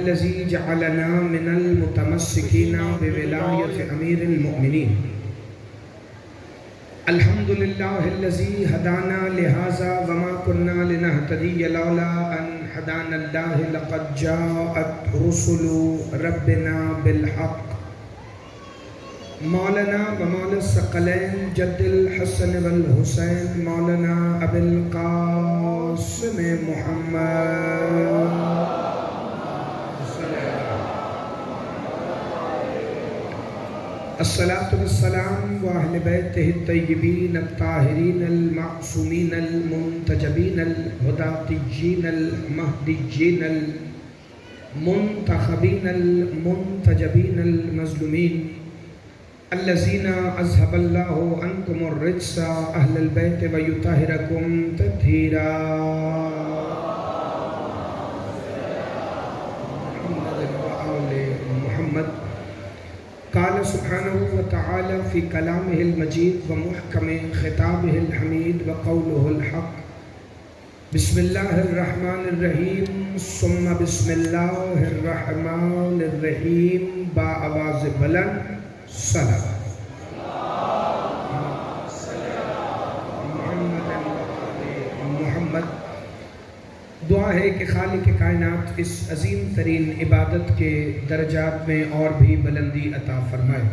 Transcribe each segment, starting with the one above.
الذي جعلنا من المتمسكين بولاية أمير المؤمنين. الحمد لله الذي هدانا لهذا وما كنا لنهتدي لولا أن هدانا الله لقد جاءت رسل ربنا بالحق. مولانا ومولا الثقلين جد الحسن والحسين مولانا أبي القاسم محمد الصلاة والسلام وأهل بيته الطيبين الطاهرين المعصومين المنتجبين الهداتيين المهديين المنتخبين المنتجبين المظلومين الذين أذهب الله عنكم الرجس أهل البيت ويطهركم تطهيرا. محمد قال سبحانه وتعالى في كلامه المجيد ومحكم خطابه الحميد وقوله الحق. بسم الله الرحمن الرحيم ثم بسم الله الرحمن الرحيم بآواز بلند صلوات. محمد دعا ہے کہ خالق کائنات اس عظیم ترین عبادت کے درجات میں اور بھی بلندی عطا فرمائے.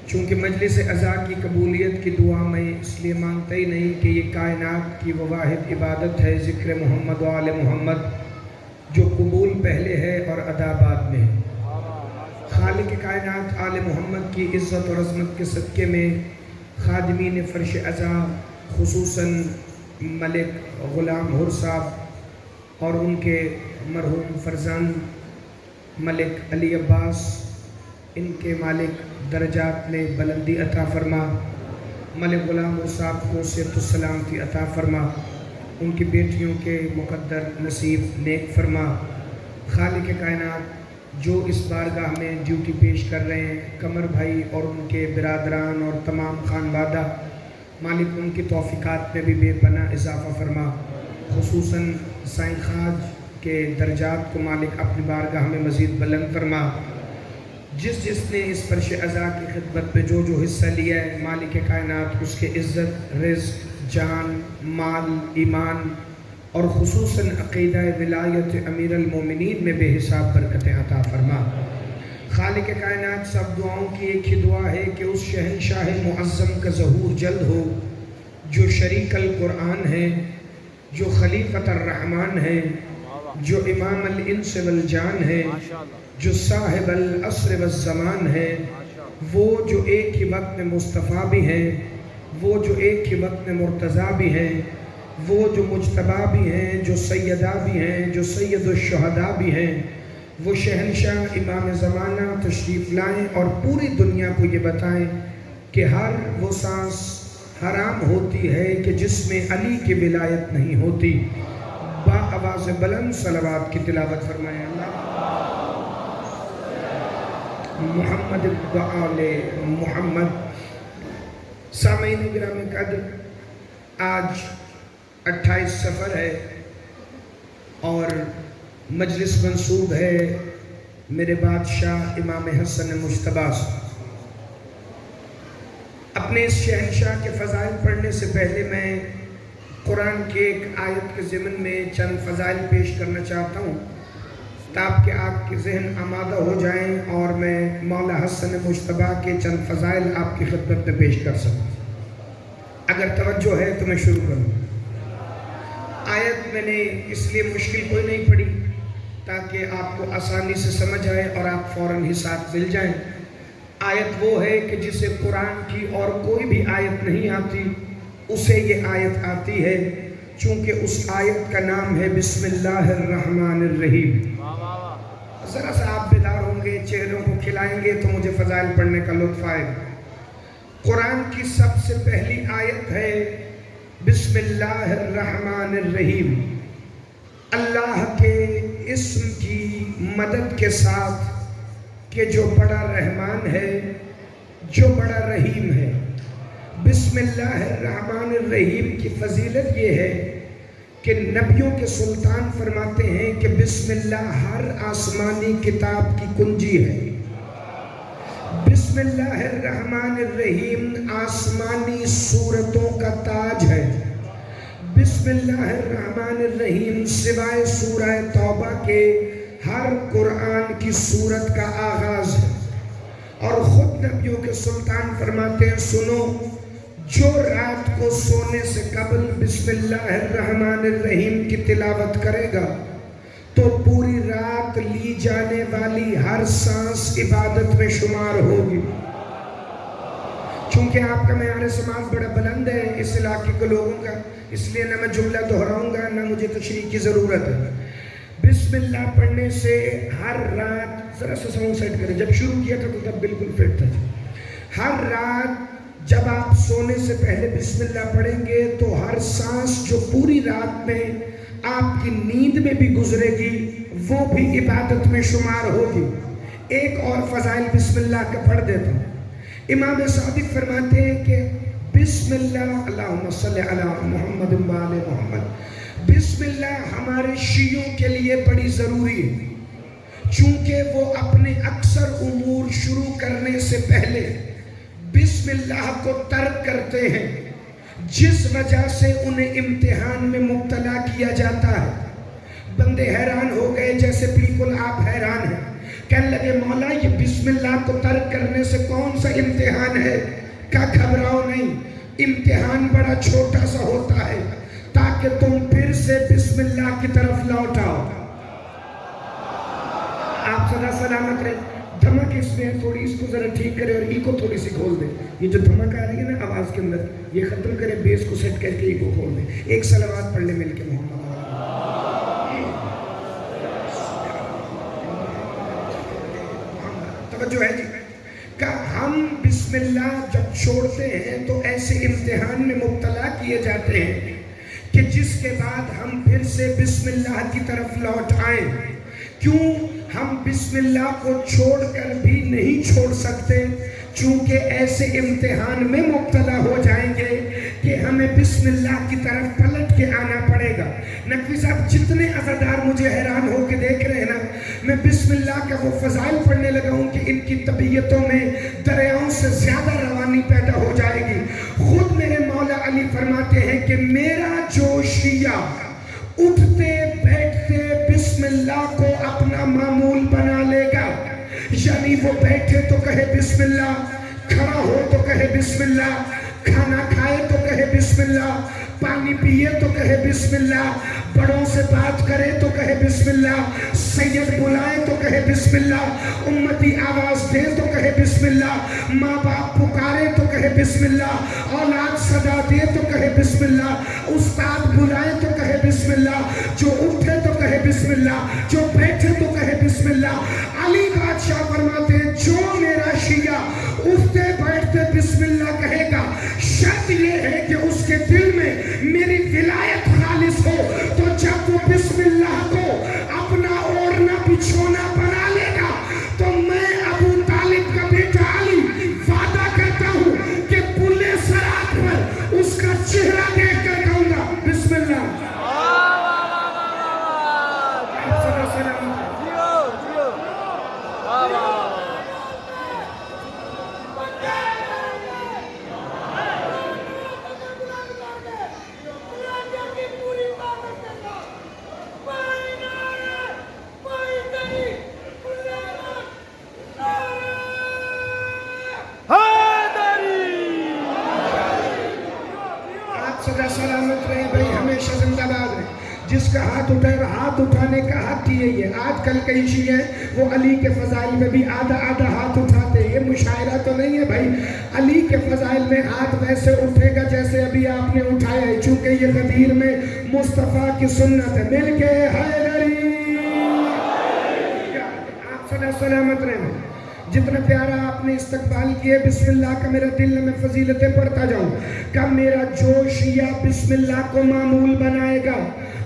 چونکہ مجلس عزا کی قبولیت کی دعا میں اس لیے مانگتا ہی نہیں کہ یہ کائنات کی وہ واحد عبادت ہے ذکر محمد و آل محمد جو قبول پہلے ہے اور ادا بعد میں ہے. خالق کائنات آل محمد کی عزت اور عظمت کے صدقے میں خادمین فرش عزا خصوصاً ملک غلام حر صاحب اور ان کے مرحوم فرزند ملک علی عباس ان کے مالک درجات میں بلندی عطا فرما. ملک غلام حر صاحب کو صحت و سلامتی عطا فرما. ان کی بیٹیوں کے مقدر نصیب نیک فرما. خالق کائنات جو اس بارگاہ میں ڈیوٹی پیش کر رہے ہیں قمر بھائی اور ان کے برادران اور تمام خانوادہ مالک ان کی توفیقات میں بھی بے پناہ اضافہ فرما. خصوصاً سائیں خاج کے درجات کو مالک اپنی بارگاہ میں مزید بلند فرما. جس نے اس فرش عزا کی خدمت میں جو حصہ لیا ہے مالک کائنات اس کے عزت رزق جان مال ایمان اور خصوصاً عقیدہ ولایت امیر المومنین میں بے حساب برکتیں عطا فرما. خالق کائنات سب دعاؤں کی ایک ہی دعا ہے کہ اس شہنشاہ معظم کا ظہور جلد ہو جو شریک القرآن ہے جو خلیفۃ الرحمن ہے جو امام الانس والجان ہے جو صاحب العصر والزمان ہے وہ جو ایک ہی وقت میں مصطفیٰ بھی ہیں وہ جو ایک ہی وقت میں مرتضیٰ بھی ہیں وہ جو مجتبیٰ بھی ہیں جو سیدہ بھی ہیں جو سید الشہداء بھی ہیں وہ شہنشاہ امام زمانہ تشریف لائیں اور پوری دنیا کو یہ بتائیں کہ ہر وہ سانس حرام ہوتی ہے کہ جس میں علی کی ولایت نہیں ہوتی. با آواز بلند صلوات کی تلاوت فرمائیں. اللہ محمد و آل محمد. سامعین گرامی قدر آج 28 سفر ہے اور مجلس منسوب ہے میرے بادشاہ امام حسن مجتبیٰ. اپنے اس شہنشاہ کے فضائل پڑھنے سے پہلے میں قرآن کی ایک آیت کے ضمن میں چند فضائل پیش کرنا چاہتا ہوں تاکہ آپ کے ذہن آمادہ ہو جائیں اور میں مولا حسن مجتبیٰ کے چند فضائل آپ کی خدمت میں پیش کر سکوں. اگر توجہ ہے تو میں شروع کروں. آیت میں نے اس لیے مشکل کوئی نہیں پڑھی تاکہ آپ کو آسانی سے سمجھ آئے اور آپ فوراً ہی ساتھ مل جائیں. آیت وہ ہے کہ جسے قرآن کی اور کوئی بھی آیت نہیں آتی اسے یہ آیت آتی ہے چونکہ اس آیت کا نام ہے بسم اللہ الرحمن الرحیم. ذرا سا آپ بیدار ہوں گے چہروں کو کھلائیں گے تو مجھے فضائل پڑھنے کا لطف آئے گا. قرآن کی سب سے پہلی آیت ہے بسم اللہ الرحمن الرحیم. اللہ کے اسم کی مدد کے ساتھ کہ جو بڑا رحمان ہے جو بڑا رحیم ہے. بسم اللہ الرحمن الرحیم کی فضیلت یہ ہے کہ نبیوں کے سلطان فرماتے ہیں کہ بسم اللہ ہر آسمانی کتاب کی کنجی ہے. بسم اللہ الرحمن الرحیم آسمانی سورتوں کا تاج ہے. بسم اللہ الرحمن الرحیم سوائے سورہ توبہ کے ہر قرآن کی سورت کا آغاز ہے. اور خود نبیوں کے سلطان فرماتے ہیں سنو، جو رات کو سونے سے قبل بسم اللہ الرحمن الرحیم کی تلاوت کرے گا تو پوری رات لی جانے والی ہر سانس عبادت میں شمار ہوگی. چونکہ آپ کا معیار سماعت بڑا بلند ہے اس علاقے کے لوگوں کا، اس لیے نہ میں جملہ دہراؤں گا نہ مجھے تشریح کی ضرورت ہے. بسم اللہ پڑھنے سے ہر رات، ذرا سا ساؤنڈ سیٹ کریں، جب شروع کیا تھا تو تب بالکل فٹ تھا. ہر رات جب آپ سونے سے پہلے بسم اللہ پڑھیں گے تو ہر سانس جو پوری رات میں آپ کی نیند میں بھی گزرے گی وہ بھی عبادت میں شمار ہوگی. ایک اور فضائل بسم اللہ کا پڑھ دیتا ہوں. امام صادق فرماتے ہیں کہ بسم اللہ، اللہم صلی علی محمد و آل محمد، بسم اللہ ہمارے شیعوں کے لیے بڑی ضروری ہے، چونکہ وہ اپنے اکثر امور شروع کرنے سے پہلے بسم اللہ کو ترک کرتے ہیں، جس وجہ سے انہیں امتحان میں مبتلا کیا جاتا ہے. بندے حیران ہو گئے جیسے بالکل آپ حیران ہیں، کہنے لگے مولا یہ بسم اللہ کو ترک کرنے سے کون سا امتحان ہے؟ کہا گھبراؤ نہیں، امتحان بڑا چھوٹا سا ہوتا ہے تاکہ تم پھر سے بسم اللہ کی طرف لوٹ آؤ. آپ سدا سلامت رہے. دھمک اس میں تھوڑی اس کو ذرا ٹھیک کرے اور ای کو تھوڑی سی کھول دے. یہ جو دھمک آ رہی ہے نا آواز کے اندر، یہ ختم کرے، بیس کو سیٹ کر کے ای کو کھول دے. ایک صلوات پڑھ لے مل کے محمد. توجہ ہے جی کہ ہم بسم اللہ جب چھوڑتے ہیں تو ایسے امتحان میں مبتلا کیے جاتے ہیں کہ جس کے بعد ہم پھر سے بسم اللہ کی طرف لوٹ آئیں. کیوں ہم بسم اللہ کو چھوڑ کر بھی نہیں چھوڑ سکتے؟ چونکہ ایسے امتحان میں مبتلا ہو جائیں گے کہ ہمیں بسم اللہ کی طرف پلٹ کے آنا پڑے گا. نقوی صاحب جتنے عزادار مجھے حیران ہو کے دیکھ رہے ہیں نا، میں بسم اللہ کا وہ فضائل پڑھنے لگا ہوں کہ ان کی طبیعتوں میں دریاؤں سے زیادہ روانی پیدا ہو جائے گی. خود میرے مولا علی فرماتے ہیں کہ میرا جو شیعہ اٹھتے بیٹھتے بسم اللہ کو اپنا معمول بنا لے گا، یعنی وہ بیٹھے تو کہے بسم اللہ، کھڑا ہو تو کہے بسم اللہ، کھانا کھائے تو کہے بسم اللہ، پانی پیے تو کہے بسم اللہ، بڑوں سے بات کرے تو کہے بسم اللہ، سید بلائے تو کہے بسم اللہ، امتی آواز دے تو کہے بسم اللہ، ماں باپ پکارے تو کہے بسم اللہ، اولاد صدا دے تو کہے بسم اللہ، استاد بلائے تو کہے بسم اللہ، جو اٹھے تو کہے بسم اللہ، جو بیٹھے تو کہے بسم اللہ. علی بادشاہ فرماتے ہیں جو میرا شیعہ اٹھتے بیٹھتے بسم اللہ کہے گا، شرط یہ ہے کہ اس کے دل میں میری ولایت خالص ہو. تو جب وہ بسم اللہ کو اپنا اوڑھنا بچھونا بنا لے گا تو میں ابو طالب کا بیٹا علی وعدہ کرتا ہوں کہ پلے صراط پر اس کا چہرہ دیکھ کر کہوں گا بسم اللہ. سلامت رہے بھائی، ہمیشہ زندہ باد رہے. جس کا ہاتھ اٹھائے ہاتھ اٹھانے کا حق ہی یہی ہے. آج کل کئی شیعہ ہیں وہ علی کے فضائل میں بھی آدھا آدھا ہاتھ اٹھاتے ہیں. یہ مشاعرہ تو نہیں ہے بھائی. علی کے فضائل میں ہاتھ ویسے اٹھے گا جیسے ابھی آپ نے اٹھایا ہے، چونکہ یہ غدیر میں مصطفیٰ کی سنت ہے. مل کے حیدری آپ صدا سلامت رہے. جتنا پیارا آپ نے استقبال کیے بسم اللہ کا، میرا دل میں فضیلتیں پڑھتا جاؤں. کہ میرا جو شیعہ بسم اللہ کو معمول بنائے گا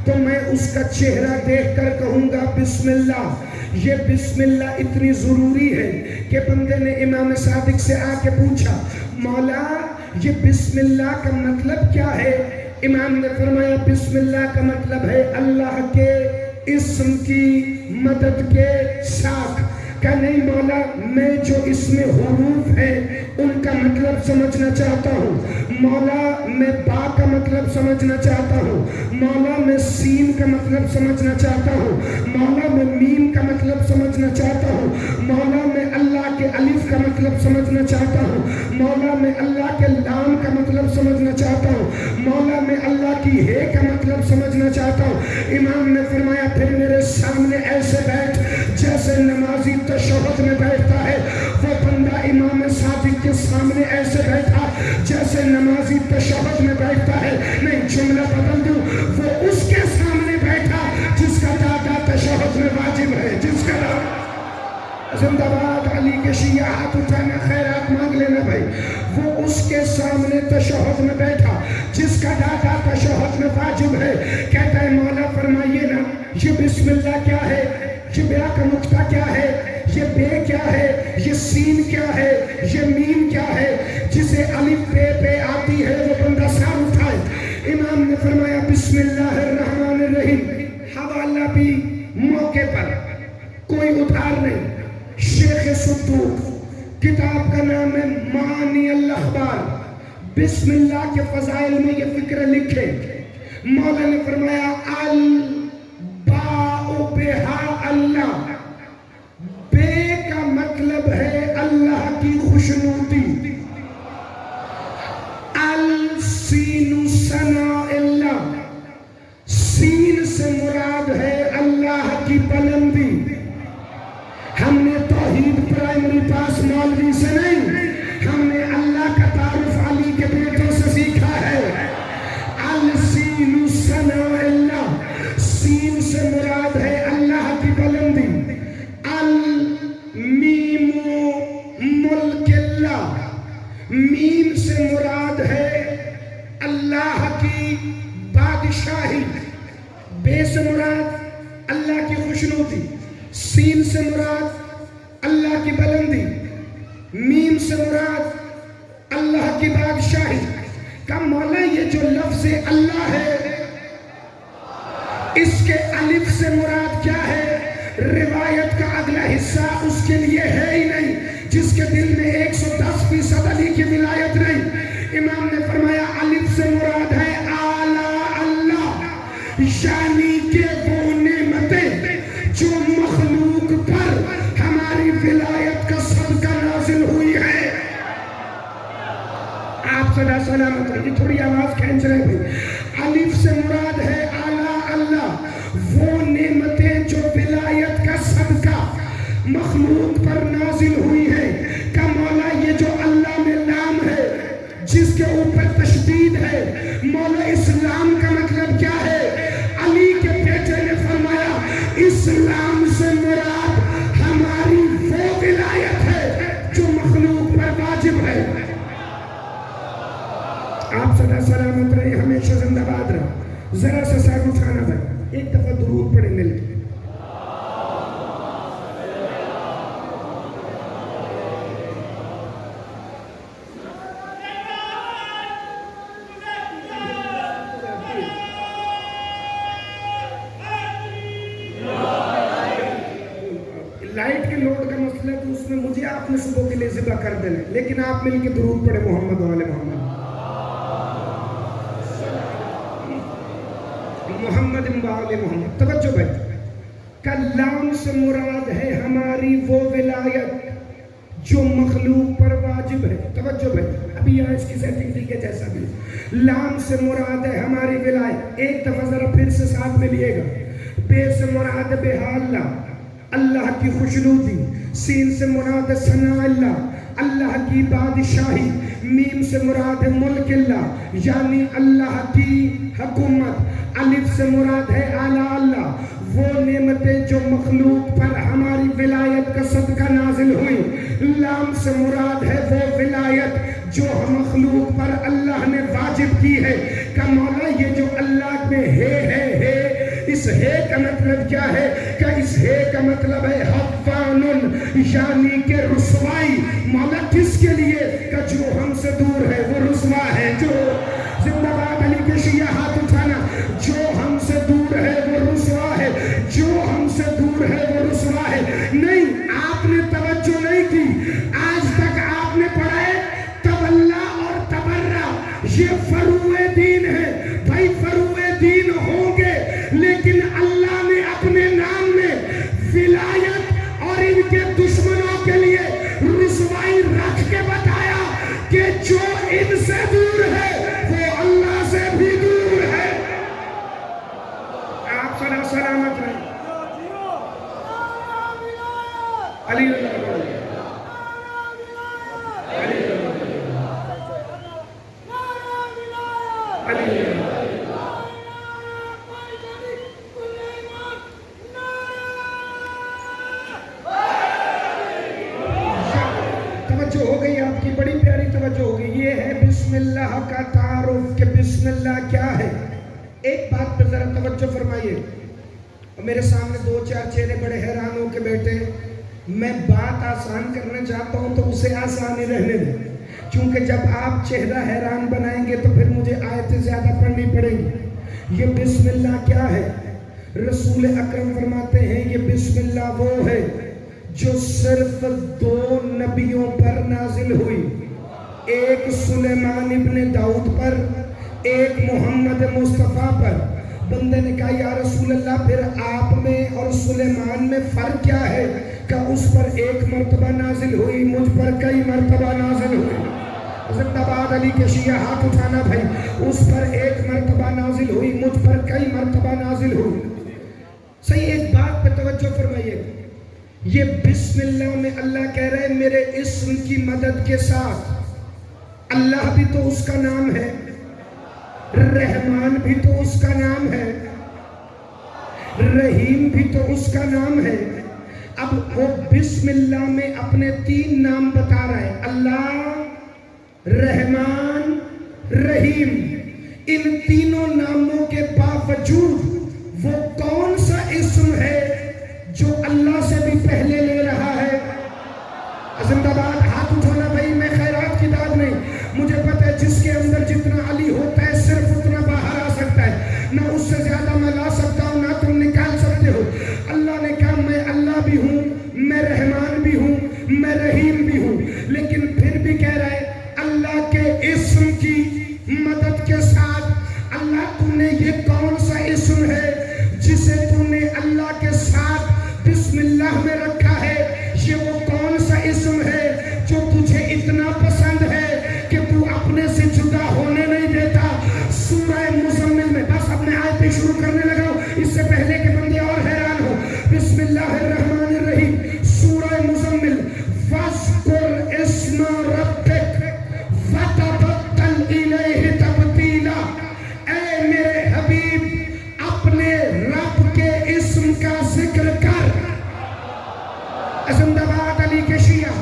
تو میں اس کا چہرہ دیکھ کر کہوں گا بسم اللہ. یہ بسم اللہ اتنی ضروری ہے کہ بندے نے امام صادق سے آ کے پوچھا مولا یہ بسم اللہ کا مطلب کیا ہے؟ امام نے فرمایا بسم اللہ کا مطلب ہے اللہ کے اسم کی مدد کے ساتھ. کہ نہیں مولا میں جو اس میں حروف ہیں ان کا مطلب سمجھنا چاہتا ہوں. مولا میں با کا مطلب سمجھنا چاہتا ہوں. مولا میں سین کا مطلب سمجھنا چاہتا ہوں. مولا میں میم کا مطلب سمجھنا چاہتا ہوں. مولا میں اللہ کے الف کا مطلب سمجھنا چاہتا ہوں. مولا میں اللہ کے لام کا مطلب سمجھنا چاہتا ہوں. مولا میں اللہ کی ہے کا مطلب سمجھنا چاہتا ہوں. امام نے فرمایا پھر میرے سامنے ایسے بیٹھ جیسے نمازی تشہد میں بیٹھتا ہے. وہ بندہ امام صادق کے سامنے ایسے بیٹھا جیسے نمازی تشہد میں بیٹھتا ہے. میں جملہ بدل دوں, وہ اس کے سامنے بیٹھا جس کا دادا تشہد میں واجب ہے. جس کا زندہ باد علی کے شیعہ, ہاتھ اٹھانا, خیرات مانگ لینا بھائی. وہ اس کے سامنے تشہد میں بیٹھا جس کا دادا تشہد میں واجب ہے. کہتا ہے مولا فرمائیے نا یہ بسم اللہ کیا ہے, یہ بیا کا نقطہ کیا ہے, یہ بے کیا ہے, یہ سین کیا ہے, یہ میم کیا ہے. جسے الف بے پہ آتی ہے وہ بندہ سر اٹھائے. امام نے فرمایا بسم اللہ الرحمن الرحیم. حوالہ بھی موقع پر کوئی ادھار نہیں. شیخ صدوق, کتاب کا نام ہے معانی الاخبار. بسم اللہ کے فضائل میں یہ فکر لکھے. مولا نے فرمایا الباء بہا اللہ. بے کا مطلب ہے اللہ کی خوشنودی. السین ثناء اللہ. سین سے مراد ہے اللہ کی بلندی. ہم نے توحید پرائمری پاس مولوی سے نہیں, ہم نے اللہ کا تعارف علی کے بیٹوں سے سیکھا ہے. السین ثناء اللہ. سین سے مراد ہے اللہ کی بلندی. المیم ملک اللہ. میم سے مراد ہے اللہ کی بادشاہی. بے سے مراد اللہ کی خوشنودی. سین سے مراد اللہ کی بلندی. میم سے مراد اللہ کی بادشاہی. کا مولا یہ جو لفظ اللہ ہے اس کے الف سے مراد کیا ہے؟ روایت کا اگلا حصہ اس کے لیے ہے ہی نہیں جس کے دل میں 110% علی کی ولایت نہیں. امام نے فرمایا الف سے مراد ہے اعلیٰ اللہ, یعنی کہ وہ نعمتیں جو مخلوق پر ہماری ولایت کا صدقہ نازل ہوئی ہے. آپ صدا سلامت رہیے, تھوڑی آواز کھینچ رہے ہیں. الف سے مراد ہے اعلیٰ اللہ, وہ نعمتیں جو ولایت کا صدقہ مخلوق پر نازل ہوئی ہے. کا مولا یہ جو اللہ میں نام ہے جس کے اوپر تشدید ہے, مولا اسلام کا مطلب کیا ہے؟ علی کے بیٹے نے فرمایا اسلام سے مراد ہماری وہ ولایت ہے جو مخلوق پر واجب ہے. آپ سدا سلامت رہے, ہمیشہ زندہ باد رہے. ذرا سا سر اٹھانا بھائی, ایک دفعہ درود پڑھے مل کے. لائٹ کے لوڈ کا مسئلہ تو اس میں مجھے آپ نے صبح کے لیے ذبح کر دینا, لیکن آپ مل کے درود پڑھے محمد و آل محمد. محمد و آل محمد. توجہ بھائی, کلام سے مراد ہے ہماری وہ ولایت جو مخلوق پر واجب ہے. توجہ بھائی, ابھی یہاں اس کی سیٹنگ ٹھیک ہے جیسا بھی. لام سے مراد ہے ہماری ولایت. ایک دفعہ ذرا پھر سے ساتھ میں لیے گا. بے سے مراد ہے بہا اللہ, اللہ کی خوشنودی. سین سے مراد ہے ثناء اللہ, اللہ کی بادشاہی. میم سے مراد ہے ملک اللہ, یعنی اللہ کی حکومت. الف سے مراد ہے اعلیٰ اللہ, وہ نعمتیں جو مخلوق پر ہماری ولایت کا صدقہ نازل ہوئی. لام سے مراد ہے وہ ولایت جو مخلوق پر اللہ نے واجب کی ہے. کہ مولا یہ جو اللہ میں ہے, اس ہے کا مطلب کیا ہے؟ کہ اس ہے کا مطلب ہے حفانن, یعنی کہ رسوائی. مولا کس کے لیے؟ کہ جو ہم سے دور ہے وہ رسوا ہے. جو زندہ باد علی کے شیعہ ان کے دشمنوں کے لیے رسوائی رکھ کے بتایا کہ جو ان سے دور ہے وہ اللہ سے بھی دور ہے۔ آپ صدا سلامت رہیں۔ علی توجہ ہو گئی آپ کی، بڑی پیاری توجہ ہو گئی۔ یہ ہے بسم اللہ کا تعارف کہ بسم اللہ کیا ہے۔ ایک بات پہ ذرا توجہ فرمائیے، میرے سامنے دو چار چہرے بڑے حیران ہو کے بیٹھے، میں بات آسان کرنا چاہتا ہوں تو اسے آسان ہی رہنے دیں، کیونکہ جب آپ چہرہ حیران بنائیں گے تو پھر مجھے آیتیں زیادہ پڑھنی پڑیں گی۔ یہ بسم اللہ کیا ہے؟ رسول اکرم فرماتے ہیں یہ بسم اللہ وہ ہے جو صرف دو نبیوں پر نازل ہوئی، ایک سلیمان ابن داؤد پر، ایک محمد مصطفیٰ پر۔ بندے نے کہا یا رسول اللہ پھر آپ میں اور سلیمان میں فرق کیا ہے؟ کہ اس پر ایک مرتبہ نازل ہوئی، مجھ پر کئی مرتبہ نازل ہوئی۔ زندہ باد علی کے شیعہ، ہاتھ اٹھانا بھائی۔ اس پر ایک مرتبہ نازل ہوئی، مجھ پر کئی مرتبہ نازل ہوئی۔ صحیح، ایک بات پہ توجہ فرمائیے، یہ بسم اللہ میں اللہ کہہ رہے ہیں میرے اسم کی مدد کے ساتھ۔ اللہ بھی تو اس کا نام ہے، رحمان بھی تو اس کا نام ہے، رحیم بھی تو اس کا نام ہے۔ اب وہ بسم اللہ میں اپنے تین نام بتا رہا ہے، اللہ، رحمان، رحیم۔ ان تینوں ناموں کے باوجود وہ کون سا اسم ہے جو اللہ سے بھی پہلے لے رہا ہے؟ زندہ باد، ہاتھ اٹھانا بھائی، میں خیرات کی داد نہیں، مجھے پتہ ہے جس کے اندر جتنا علی ہوتا ہے صرف اتنا باہر آ سکتا ہے، نہ اس سے زیادہ میں لا سکتا ہوں نہ تم نکال سکتے ہو۔ اللہ نے کہا میں اللہ بھی ہوں، میں رحمان بھی ہوں، میں رحیم بھی ہوں، لیکن پھر بھی کہہ رہا ہے اللہ کے اسم کی مدد کے ساتھ۔ اللہ تو نے یہ کون سا اسم ہے جسے تو نے اللہ کے ساتھ بسم اللہ میں رکھا ہے؟ یہ وہ کون سا اسم ہے جو تجھے اتنا پسند ہے کہ تو اپنے سے جدا ہونے نہیں دیتا؟ سورہ مزمل میں، بس اپنے آیت پہ شروع کرنے لگا ہوں اس سے پہلے کہ بندے اور حیران ہو۔ بسم اللہ الرحمن الرحیم، سورہ مزمل، وَاذْكُرْ اسْمَ رَبِّكَ وَتَبَتَّلْ إِلَيْهِ تَبْتِيلًا۔ اے میرے حبیب اپنے رب کے اسم کا ذکر کر۔ زندہ باد علی کے شیعہ،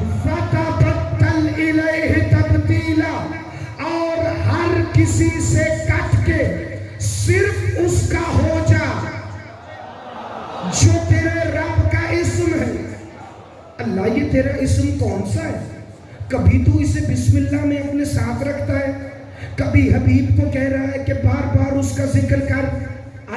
وَتَبَتَّلْ إِلَيْهِ تَبْتِيلًا، اور ہر کسی سے کٹ کے صرف اس کا ہو جا جو تیرے رب کا اسم ہے۔ اللہ یہ تیرا اسم کون سا ہے؟ کبھی تو اسے بسم اللہ میں اپنے ساتھ رکھتا ہے، کبھی حبیب کو کہہ رہا ہے کہ بار بار اس کا ذکر کر۔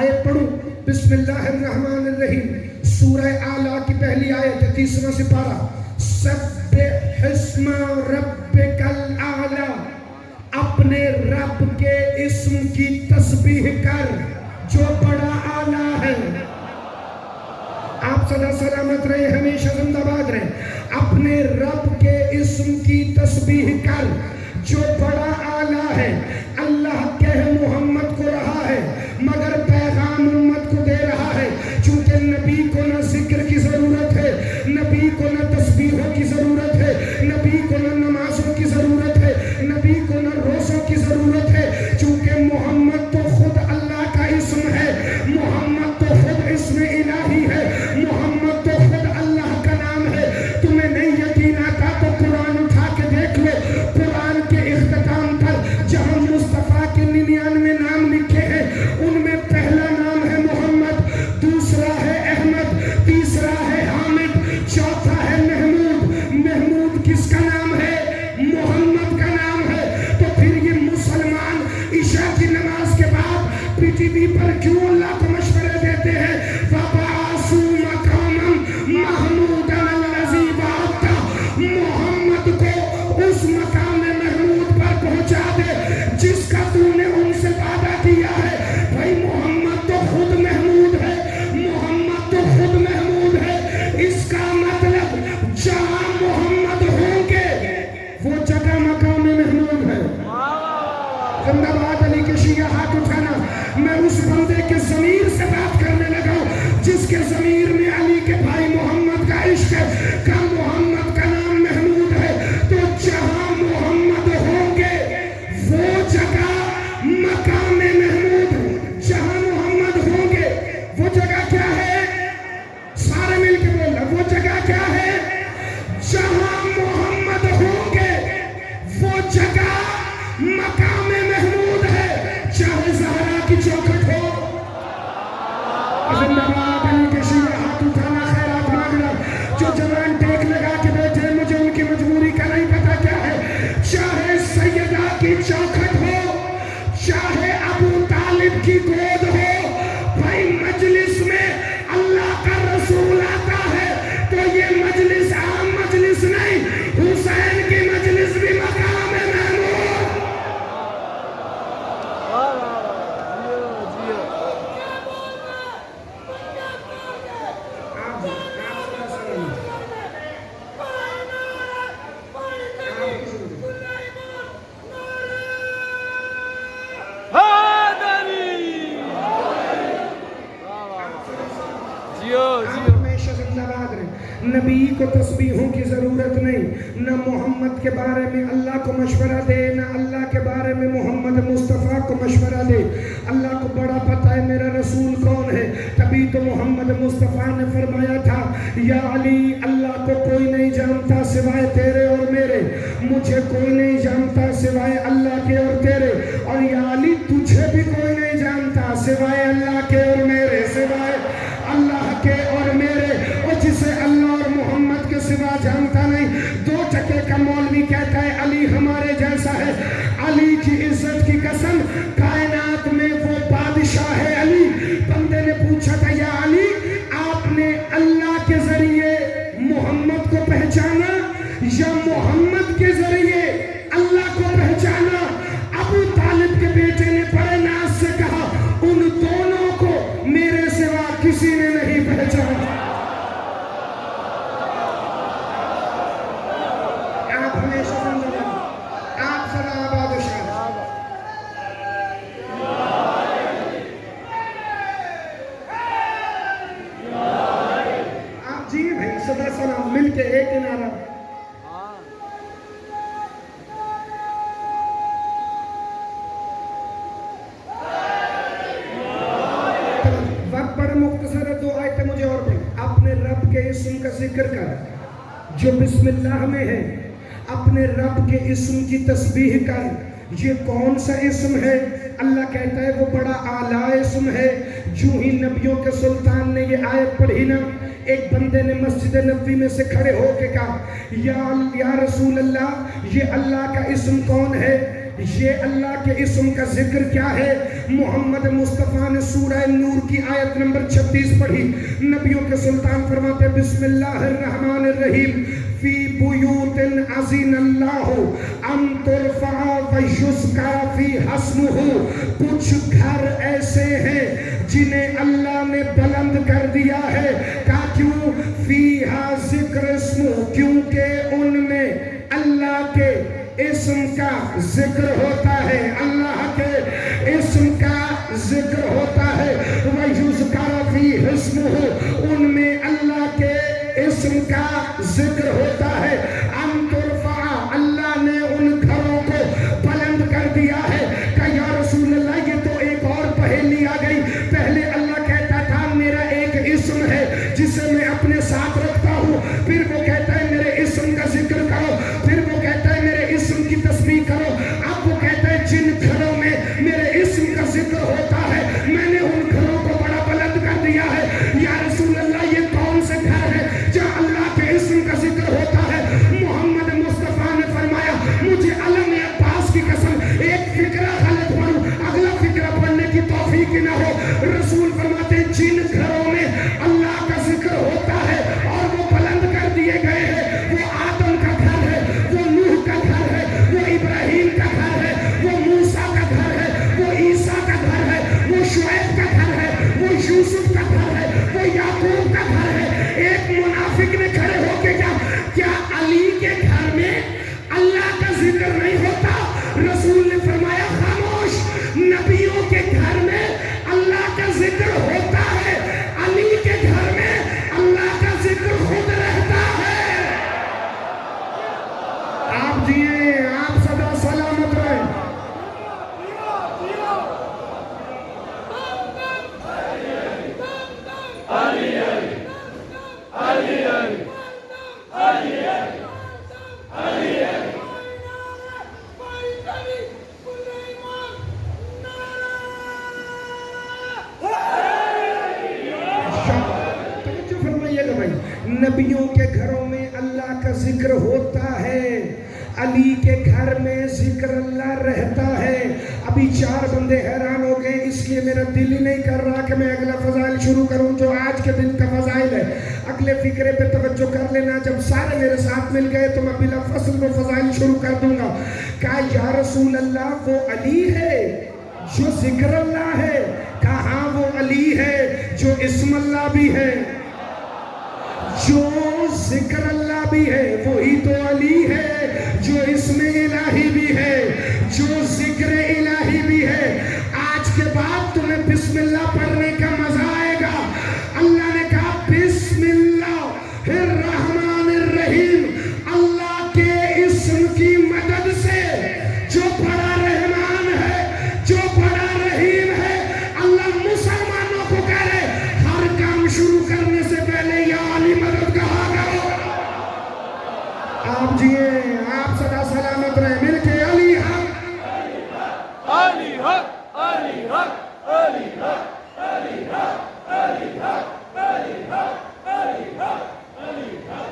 آیت پڑھو، بسم اللہ الرحمن الرحیم، سورہ اعلیٰ کی پہلی آیت، 30واں سپارہ، سبح اسم ربک الاعلیٰ، اپنے رب کے اسم کی تسبیح کر جو بڑا اعلیٰ ہے۔ آپ صدا سلامت رہے، ہمیشہ زندہ باد رہے۔ اپنے رب کے اسم کی تسبیح کر جو بڑا اعلیٰ ہے۔ اللہ کہہ محمد کو رہا ہے مگر پیغام امت کو دے رہا ہے، چونکہ نبی کو نہ ذکر کی ضرورت ہے، نبی کو نہ تسبیحوں کی ضرورت ہے، نبی کو نہ نمازوں کی ضرورت ہے، نبی کو نہ روزوں کی ضرورت ہے، چونکہ محمد تو خود اللہ کا اسم ہے، محمد تو خود اسم الہی ہے، محمد تو خود اللہ کا نام ہے۔ تمہیں نہیں یقین آتا تو قرآن اٹھا کیا ہے؟ جہاں محمد ہوں گے وہ جگہ مقام محمود ہے، چاہے زہرا کی چوکھٹ ہو۔ زندہ باد علی کے شیعہ، ہاتھ اٹھانا، خیرات مانگنا۔ جو جوان ٹیک لگا کے بیٹھے، مجھے ان کی مجبوری کا نہیں پتا کیا ہے، چاہے سیدہ کی چوکھٹ ہو، چاہے ابو طالب کی گود ہو، بھائی مجلس میں اللہ کا رسول آتا ہے تو یہ مجلس عام مجلس نہیں، حسین کی مجلس بھی مقام محمود۔ نبی کو تسبیحوں کی ضرورت نہیں، نہ محمد کے بارے میں اللہ کو مشورہ دے، نہ اللہ کے بارے میں محمد مصطفیٰ کو مشورہ دے۔ اللہ کو بڑا پتہ ہے میرا رسول کون ہے، تبھی تو محمد مصطفیٰ نے فرمایا تھا یا علی اللہ کو کوئی نہیں جانتا سوائے تیرے اور میرے، مجھے کوئی نہیں جانتا سوائے اللہ کے اور تیرے، اور یا علی تجھے بھی کوئی نہیں جانتا سوائے اللہ کے اور میرے، سوائے اللہ کے اور میرے۔ اور جسے اللہ اور محمد کے سوا جانتا نہیں، دو ٹکے کا مولوی کہتا ہے علی ہمارے جیسا ہے۔ علی کی عزت کی قسم، کائنات میں وہ بادشاہ ہے علی۔ بندے نے پوچھا تھا یا علی آپ نے اللہ کے ذریعے محمد کو پہچانا یا محمد کے ذریعے اللہ کو پہچانا؟ ابو طالب کے بیٹے نے بڑے ناز سے کہا ان دونوں کو میرے سوا کسی نے نہیں پہچانا۔ آپ ہمیشہ زندہ رہیں، آپ سدا آباد و شاد۔ آپ جی بھائی صدا سلام مل کے ایک نعرہ۔ وقت بڑا مختصر ہے، دو آیتیں مجھے اور پڑھ۔ اپنے رب کے اسم کا ذکر کر جو بسم اللہ میں ہے، اپنے رب کے اسم کی تسبیح کر۔ یہ کون سا اسم ہے؟ اللہ کہتا ہے وہ بڑا اعلیٰ اسم ہے۔ جو ہی نبیوں کے سلطان نے یہ آیت پڑھی نا، ایک بندے نے مسجد نبوی میں سے کھڑے ہو کے کہا یا رسول اللہ یہ اللہ کا اسم کون ہے؟ یہ اللہ کے اسم کا ذکر کیا ہے؟ محمد مصطفیٰ نے سورہ نور کی آیت نمبر 36 پڑھی۔ نبیوں کے سلطان فرماتے بسم اللہ الرحمن الرحیم فی بیوت اذن اللہ ان ترفع ویذکر فیہا اسمہ۔ کچھ گھر ایسے ہیں جنہیں اللہ نے بلند کر دیا ہے، کہا کیوں؟ فیہا ذکر اسمہ، کیونکہ ان میں اللہ کے اسم کا ذکر ہوتا ہے، اللہ کے اسم کا ذکر ہوتا ہے۔ وَيُذْكَرَ فِيهِ اسْمُهُ، ان میں اللہ کے اسم کا ذکر ہوتا ہے۔ أَن تُرْفَعَ، اللہ نے ان گھروں کو بلند کر دیا ہے۔ کہ یا رسول اللہ یہ تو ایک اور پہیلی آ گئی، پہلے اللہ کہتا تھا میرا ایک اسم ہے جسے میں اپنے ساتھ رکھتا ہوں، پھر وہ کہتا ہے میرے اسم کا ذکر کرو، پھر وہ کہتا ہے میرے اسم کی تسبیح کرو، اب وہ کہتا ہے جن گھروں میں میرے اسم کا ذکر ہوتا ہے میں نے ان گھروں کو بڑا بلند کر دیا ہے۔ یا رسول اللہ یہ کون سے گھر ہے جہاں اللہ کے اسم کا ذکر ہوتا ہے؟ محمد مصطفیٰ نے فرمایا مجھے علم عباس کی قسم ایک فکرہ غلط پڑھوں اگلا فکرہ پڑھنے کی توفیق نہ ہو۔ رسول فرماتے ہیں جن گھروں میں اللہ کا ذکر ہوتا ہے اور وہ بلند کر دیے گئے ہیں، وہ آدم کا گھر ہے، وہ نوح کا گھر ہے، وہ ابراہیم کا گھر ہے، وہ موسیٰ کا گھر ہے، وہ عیسیٰ کا گھر ہے، وہ شعیب کا گھر ہے، وہ یوسف کا گھر ہے، وہ یعقوب کا گھر ہے۔ ایک منافق نے کھڑے ہو کے کیا علی کے گھر میں اللہ کا ذکر نہیں ہوتا؟ رسول نے فرمایا خاموش، نبیوں کے گھر میں اللہ کا ذکر ہوتا ہے، علی کے گھر میں اللہ کا ذکر خود رہتا ہے۔ آپ جیئے، آپ سدا سلامت رہیں۔ علی علی علی علی توجہ فرمائیے گا بھائی، نبیوں کے گھروں میں اللہ کا ذکر ہوتا ہے، علی کے گھر میں ذکر اللہ رہتا ہے۔ ابھی 4 بندے حیران ہو گئے، اس لیے میرا دل ہی نہیں کر رہا کہ میں اگلا فضائل شروع کروں جو آج کے دن کا فضائل ہے۔ اگلے فقرے پہ توجہ کر لینا، جب سارے میرے ساتھ مل گئے تو میں بلا فصل وہ فضائل شروع کر دوں گا۔ کہا یا رسول اللہ وہ علی ہے جو ذکر اللہ ہے؟ کہا ہاں وہ علی ہے جو اسم اللہ بھی ہے، جو ذکر اللہ بھی ہے، وہی تو علی ہے جو اسم الہی بھی ہے، جو ذکر الہی بھی ہے۔ آج کے بعد تمہیں بسم اللہ پڑھنے کا مزہ آئے گا۔ اللہ نے کہا بسم اللہ الرحمن الرحیم، اللہ کے اسم کی مدد سے، جو بڑا رحمان ہے، جو بڑا رحیم ہے۔ اللہ مسلمانوں کو کہہ رہے ہر کام شروع کرنے سے پہلے یا علی مدد کہا کرو۔ آپ جیے، آپ سدا سلامت رہے، مل کے علی حق، علی حق، علی حق، علی حق، علی حق، علی حق، علی حق، علی حق، علی حق۔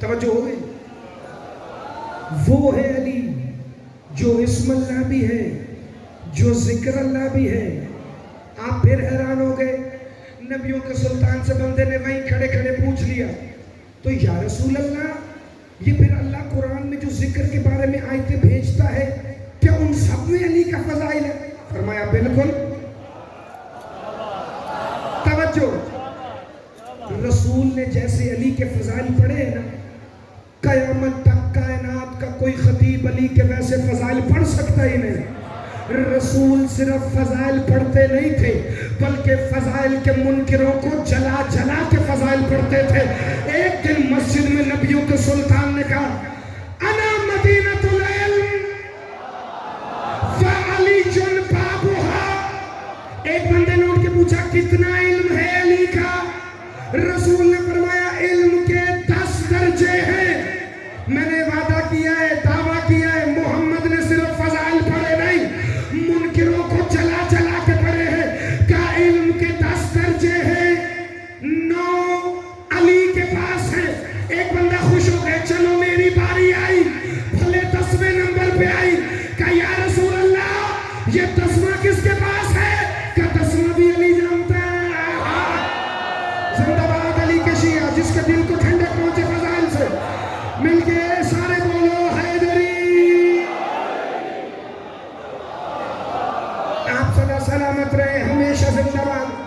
توجہ ہو گئی؟ وہ ہے علی جو اسم اللہ بھی ہے، جو ذکر اللہ بھی ہے۔ آپ پھر حیران ہو گئے، نبیوں کے سلطان سے بندے نے وہیں کھڑے کھڑے پوچھ لیا تو یا رسول اللہ یہ پھر اللہ قرآن میں جو ذکر کے بارے میں آیتیں بھیجتا ہے کیا ان سب میں علی کا فضائل ہے؟ فرمایا بالکل۔ توجہ، رسول نے جیسے علی کے فضائل پڑھے ہیں نا، قیامت تک کائنات کا کوئی خطیب علی کے ویسے فضائل پڑھ سکتا ہی نہیں۔ رسول صرف فضائل پڑھتے نہیں تھے بلکہ فضائل کے منکروں کو جلا جلا کے فضائل پڑھتے تھے۔ ایک دن مسجد میں نبیوں کے سلطان نے کہا انا مدینۃ العلم فعلی بابھا۔ ایک بندے نے اٹھ کے پوچھا کتنا علم ہے علی کا؟ رسول نے فرمایا علم کے 10 درجے ہیں۔ میں نے وعدہ کیا ہے، دعویٰ کیا ہے، محمد نے صرف فضائل پڑھے نہیں، منکروں کو جلا جلا کے پڑھے ہیں۔ کیا علم کے 10 درجے ہیں؟ 9 علی کے پاس ہے۔ ایک بندہ خوش ہو گئے، چلو میری باری آئی، بھلے 10ویں نمبر پہ آئی۔ کہا یا رسول اللہ یہ 10واں کس کے پاس ہے؟ کہا 10واں بھی علی جانتا ہے۔ زندہ باد علی کے شیعہ، جس کے دل کو ٹھنڈک پہنچے فضائل سے، مل کے سارے بولو حیدری۔ آپ سدا سلامت رہے، ہمیشہ زندہ باد۔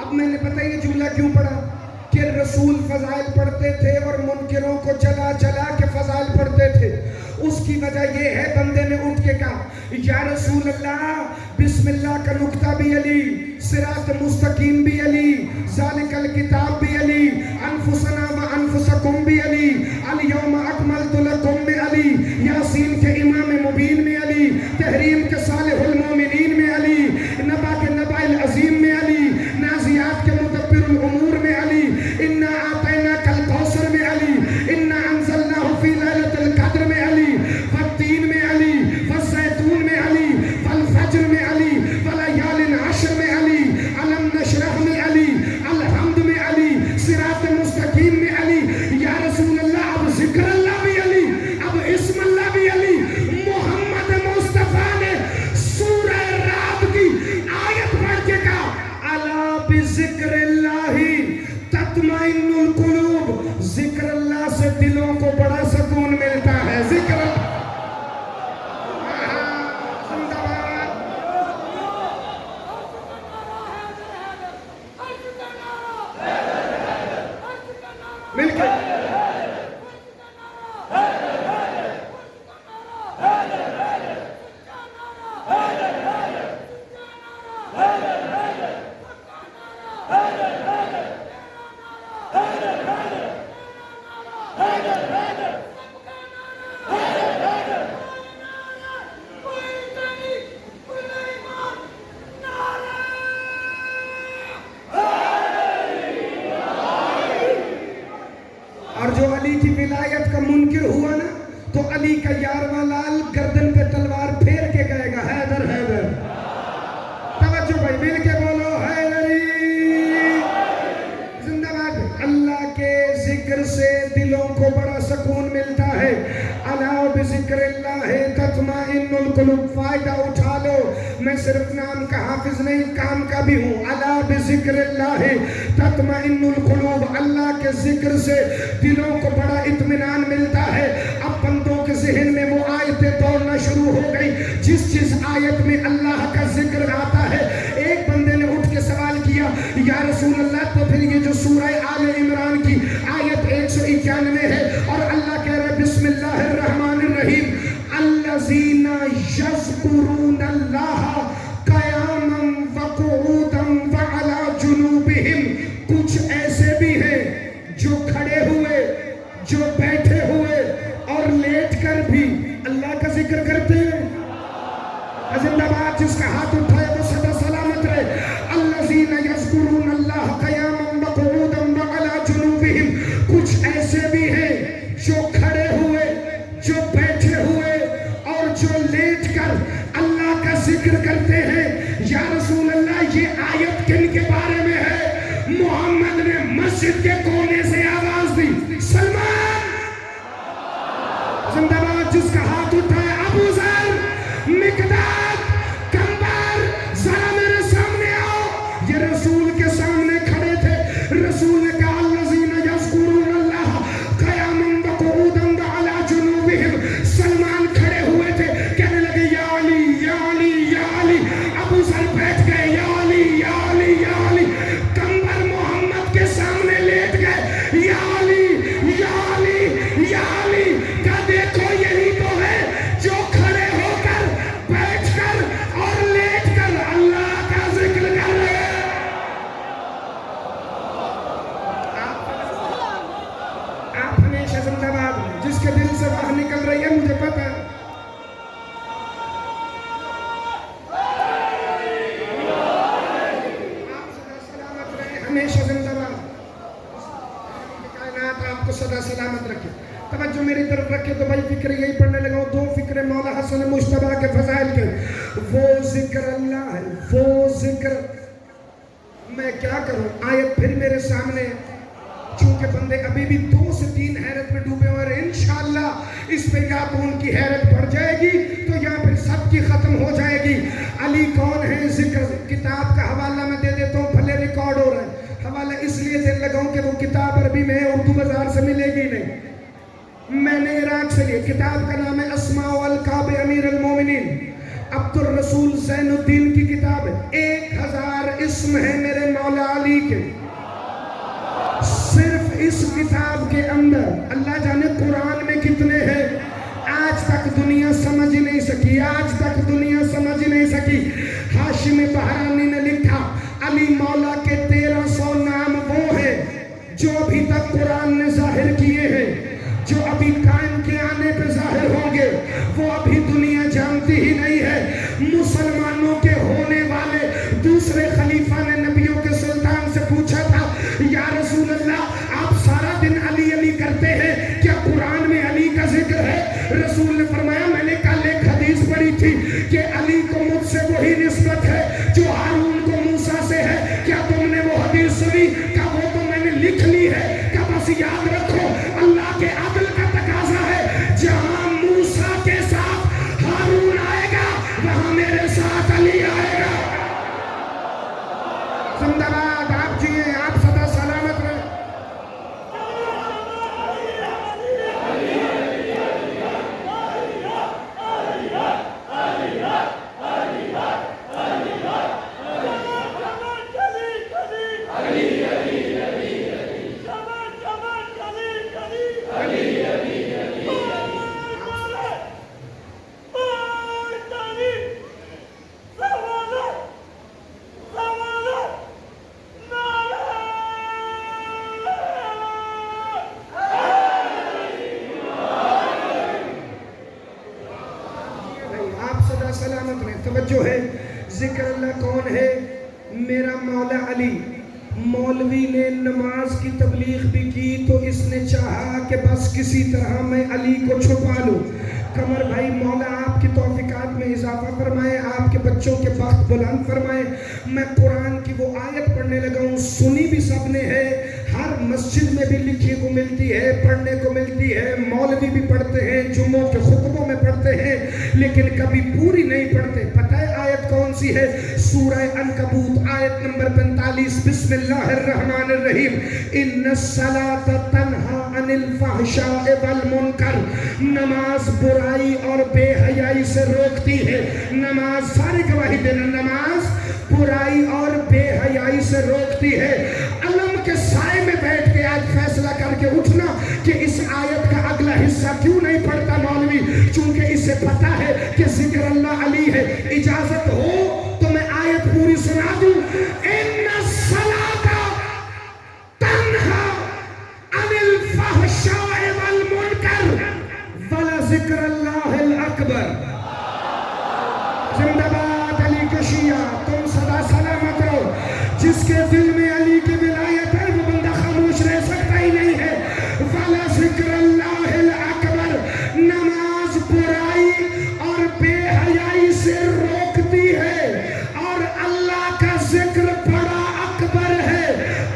اب میں نے پتہ یہ جملہ کیوں پڑھا کہ رسول فضائل پڑھتے تھے اور منکروں کو جلا جلا کے فضائل پڑھتے تھے۔ اس کی وجہ یہ ہے، بندے نے اٹھ کے کہا یا رسول اللہ بسم اللہ کا نقطہ بھی علی، صراط مستقیم بھی علی، ذالک الکتاب بھی علی، انفسنا و انفسکم بھی علی، الیوم اکملت لکم بھی علی، یاسین کے امام مبین میں علی، تحریم کے صالح المومنین میں علی، نبا کے نبع العظیم میں علی، نازیات کے مدبر الامور میں علی، انا اعطیناک الکوثر میں علی، انا انزلناہ فی لیلۃ القدر میں علی، والتین میں علی، والزیتون میں علی، والفجر میں علی، ولیال عشر میں علی، علم نشرح میں علی، الحمد میں علی، صراط مستقیم میں علی۔ یا رسول اللہ اب ذکر اللہ بھی علی، اب اسم اللہ بھی علی۔ محمد مصطفیٰ نے سورہ رعد کی آیت پڑھ کے کہا الا بذکر اللہ تطمئن القلوب، ذکر اللہ سے دلوں کو بڑا سکون ملتا ہے۔ ذکر اللہ تو علی کا یارواں لال گردن پہ تلوار پھیر کے کہے گا حیدر حیدر. توجہ بھائی مل کے بولو حیدری زندہ باد. اللہ کے ذکر سے دلوں کو بڑا سکون ملتا ہے. الا بذکر اللہ تطمئن القلوب. فائدہ اٹھا لو, میں صرف نام کا حافظ نہیں کام کا بھی ہوں. الا بذکر اللہ تطمئن القلوب. اللہ کے ذکر سے دلوں کو بڑا اطمینان ملتا ہے. اب بندوں کے ذہن میں وہ آیتیں دوڑنا شروع ہو گئی جس آیت میں اللہ کا ذکر آتا ہے. ایک بندے نے اٹھ کے سوال کیا یا رسول اللہ تو پھر یہ جو سورہ آل عمران کی آیت 191 ہے اور اللہ کہہ رہے بسم اللہ الرحمن الرحیم الذین یذکرون اللہ قیاما وقعودا وعلی جنوبہم. کچھ ایسے بھی ہیں جو کھڑے ہوئے, جو بیٹھے ہوئے اور لیٹ کر بھی اللہ کا ذکر کرتے ہیں. زندہ باد. جس کا ہاتھ اٹھائے وہ سدا سلامت رہے. الذین یذکرون اللہ قیاما وقعودا وعلی جنوبہم. کچھ ایسے بھی ہیں جو کھڑے ہوئے, جو بیٹھے ہوئے اور جو لیٹ کر اللہ کا ذکر کرتے ہیں. یا رسول اللہ یہ آیت کن کے بارے میں ہے؟ محمد نے مسجد کے کونے سے آواز دی سلمان. زندہ باد. جس کا ہاتھ اٹھائے ابو ذر, مقداد, کمبر, ذرا میرے سامنے آؤ. یہ رسول کے سامنے کھڑے تھے. رسول نے کہا الذین یذکرون اللہ قیاما وقعودا وعلی جنوبہم. سلمان کھڑے ہوئے تھے, کہنے لگے یا علی یا علی یا علی. ابو ذر بیٹھ گئے یا علی یا علی یا علی. کمبر محمد کے سامنے لیٹ گئے یا علی یا علی یا علی. کہا دیکھو یہی تو ہے جو کھڑے ہو کر, بیٹھ کر اور لیٹ کر اللہ کا ذکر کر رہے ہیں. آپ ہمیشہ زندہ باد. جس کے دل سے باہر نکل رہی ہے مجھے پتہ ہے. آپ سدا سلامت رہے, ہمیشہ زندہ باد. کائنات آپ کو سدا سلامت رکھے. توجہ میری طرف رکھے تو بھائی فکر یہی پڑھنے لگا ہوں. دو فکر مولا حسن مجتبیٰ کے فضائل کے. وہ ذکر اللہ ہے, وہ ذکر. میں کیا کروں, آیت پھر میرے سامنے. چونکہ بندے ابھی بھی 2 سے 3 حیرت میں ڈوبے ہوئے ہیں. انشاءاللہ اس پہ یا تو ان کی حیرت بڑھ جائے گی تو یا پھر سب کی ختم ہو جائے گی. علی کون ہے؟ ذکر. کتاب کا حوالہ میں دے دیتا ہوں, بھلے ریکارڈ ہو رہا ہے. حوالہ اس لیے دے لگاؤں کہ وہ کتاب عربی میں اردو بازار سے ملے گی نہیں. میں نے عراق سے لی. کتاب کا نام ہے اسماء والکعب امیر المومنین. عبد الرسول زین الدین کی کتاب ہے. 1000 اسم ہیں میرے مولا علی کے. صرف اس کتاب کے اندر اللہ جانے قرآن میں کتنے ہیں. آج تک دنیا سمجھ ہی نہیں سکی, آج تک دنیا سمجھ ہی نہیں سکی. ہاشم بہرانی نے لکھا علی مولا کے 1300 نام وہ ہیں جو ابھی تک قرآن نے ظاہر کیے ہیں, جو ابھی قائم کے آنے پہ ظاہر ہوں گے. وہ ابھی دنیا جانتی ہی نہیں ہے. مسلمانوں کے ہونے والے دوسرے خلیفہ نے نبیوں کے سلطان سے پوچھا تھا یا رسول اللہ آپ سارا دن علی علی کرتے ہیں, کیا قرآن میں علی کا ذکر ہے؟ رسول نے فرمایا میں نے کل ایک حدیث پڑھی تھی کہ علی کو مجھ سے وہی نسبت ہے جو ہارون کو موسیٰ سے ہے. کیا تم نے وہ حدیث سنی؟ کہا وہ تو میں نے لکھ لی ہے. کہا بس یاد رکھو اللہ کے عدل کا تقاضا ہے, جہاں موسیٰ کے ساتھ ہارون آئے گا وہاں میرے ساتھ علی آئے گا. زندہ باد. آپ جیئے, آپ سدا سلامت رہے. سلامت رہے. توجہ ہے, ذکر اللہ کون ہے؟ میرا مولا علی. مولوی نے نماز کی تبلیغ بھی کی تو اس نے چاہا کہ بس کسی طرح میں علی کو چھپا لوں. قمر بھائی مولا آپ کی توفیقات میں اضافہ فرمائے, آپ کے بچوں کے بخت بلند فرمائے. میں قرآن کی وہ آیت پڑھنے لگا ہوں, سنی بھی سب نے ہے, ہر مسجد میں بھی لکھی کو ملتی ہے, پڑھنے کو ملتی ہے, مولوی بھی پڑھتے ہیں, جمعوں کے خطبوں میں پڑھتے ہیں, لیکن کبھی پوری نہیں پڑھتے. پتہ ہے آیت کون سی ہے؟ سورہ عنکبوت آیت نمبر 45. بسم اللہ الرحمن الرحیم. ان الصلاۃ تنہی عن الفحشاء والمنکر, نماز برائی اور بے حیائی سے روکتی ہے. نماز, ساری گواہی دینا, نماز برائی اور بے حیائی سے روکتی ہے. علم کے سائے میں بیٹھ کے آج فیصلہ کر کے اٹھنا کہ اس آیت کا اگلا حصہ کیوں نہیں پڑھتا مولوی, چونکہ اسے پتا ہے کہ ذکر اللہ علی ہے. اجازت ہو تو میں آیت پوری سنا دوں. ان الصلاۃ تنہی عن الفحشاء والمنکر ولذکر اللہ الاکبر. زندہ باد علی کے شیعہ, تم سدا سلامت رہو. جس کے دل میں علی کی ولایت ہے وہ بندہ خاموش رہ سکتا ہی نہیں ہے. وَلَذِكْرَ اللَّهِ الْأَكْبَرُ, نماز برائی اور بے حیائی سے روکتی ہے, اور اللہ کا ذکر بڑا اکبر ہے,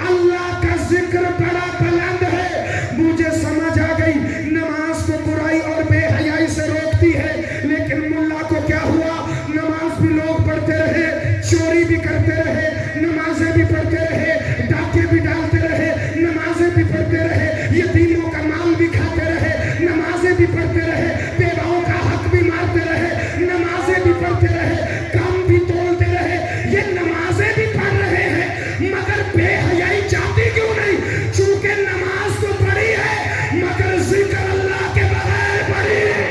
اللہ کا ذکر بڑا بلند ہے. مجھے سمجھ آ گئی نماز تو برائی اور بے حیائی سے روکتی ہے, لیکن ملا کو کیا ہوا؟ نماز بھی لوگ پڑھتے رہے, چوری بھی کرتے رہے, نمازیں بھی پڑھتے رہے, ڈاکے بھی ڈالتے رہے, نمازیں بھی پڑھتے رہے, یتیموں کا مال بھی کھاتے رہے, نمازیں بھی پڑھتے رہے, بیواؤں کا حق بھی مارتے رہے, نمازیں بھی پڑھتے رہے, کام بھی تولتے رہے. یہ نمازیں بھی پڑھ رہے ہیں مگر بے حیائی جاتی کیوں نہیں؟ چونکہ نماز تو پڑھی ہے مگر ذکر اللہ کے بغیر پڑھی ہے.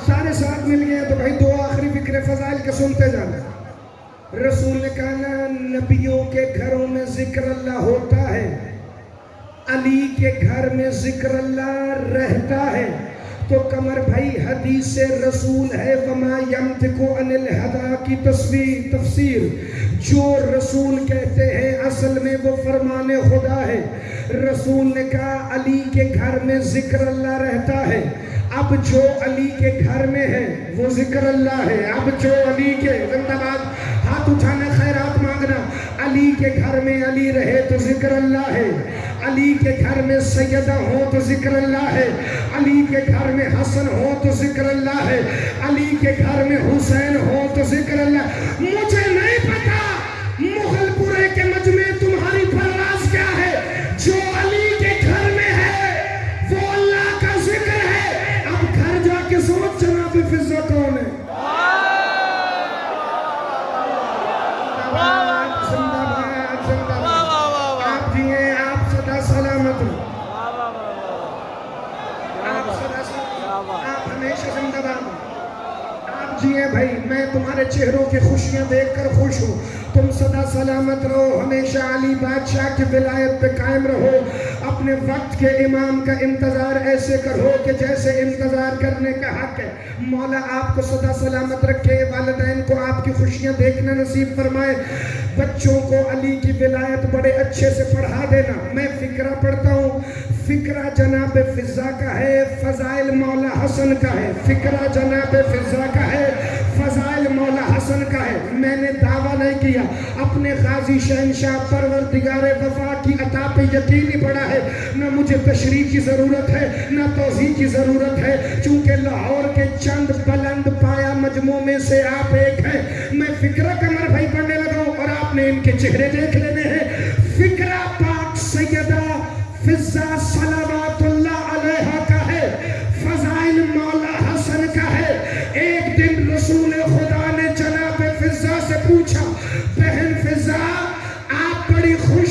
سارے ساتھ مل گئے تو بھائی دو آخری فکر فضائل کے سنتے جانا. رسول نے کہا نا نبیوں کے گھروں میں ذکر اللہ ہوتا ہے, علی کے گھر میں ذکر اللہ رہتا ہے. تو قمر بھائی حدیث رسول ہے وما ینطق عن الہوی کی تفسیر, جو رسول کہتے ہیں اصل میں وہ فرمان خدا ہے. رسول نے کہا علی کے گھر میں ذکر اللہ رہتا ہے. اب جو علی کے گھر میں ہے وہ ذکر اللہ ہے. اب جو علی کے, زندہ باد, ہاتھ اٹھانا, خیرات مانگنا. علی کے گھر میں علی رہے تو ذکر اللہ ہے, علی کے گھر میں سیدہ ہو تو ذکر اللہ ہے, علی کے گھر میں حسن ہو تو ذکر اللہ ہے, علی کے گھر میں حسین ہو تو ذکر اللہ. مجھے نہیں پتا مغل پورے کے مجمع تمہاری پرواز کیا ہے, جو علی کے گھر میں ہے وہ اللہ کا ذکر ہے. اب گھر جا کے سوچ جناب فضہ کون ہے. آپ جی ہیں, آپ سدا سلامت ہو, آپ ہمیشہ زندہ باد. آپ جی ہیں بھائی, میں تمہارے چہروں کی خوشیاں دیکھ کر خوش ہوں. تم سدا سلامت رہو, ہمیشہ علی بادشاہ کی ولایت پہ قائم رہو. اپنے وقت کے امام کا انتظار ایسے کرو کہ جیسے انتظار کرنے کا حق ہے. مولا آپ کو سدا سلامت رکھے, والدین کو آپ کی خوشیاں دیکھنا نصیب فرمائے. بچوں کو علی کی ولایت بڑے اچھے سے پڑھا دینا. میں فقرہ پڑھتا ہوں, فقرہ جناب فضہ کا ہے, فضائل مولا حسن کا ہے. فقرہ جناب فضہ کا ہے, فضائل مولا حسن کا ہے. میں نے دعویٰ نہیں کیا, اپنے غازی شہنشاہ پروردگار وفا کی عطا پہ یقینی پڑا ہے. نہ مجھے تشریح کی ضرورت ہے نہ توضیح کی ضرورت ہے, چونکہ لاہور کے چند بلند پایا مجموع میں سے آپ ایک ہیں. میں فقرہ قمر بھائی پڑھنے لگا ہوں اور آپ نے ان کے چہرے دیکھ لینے ہیں. فقرہ پاک سیدہ فضہ صلوات اللہ علیہا کا ہے, فضائل مولا حسن کا ہے. ایک دن رسول خدا نے جناب فضہ سے پوچھا, بہن فضہ آپ بڑی خوش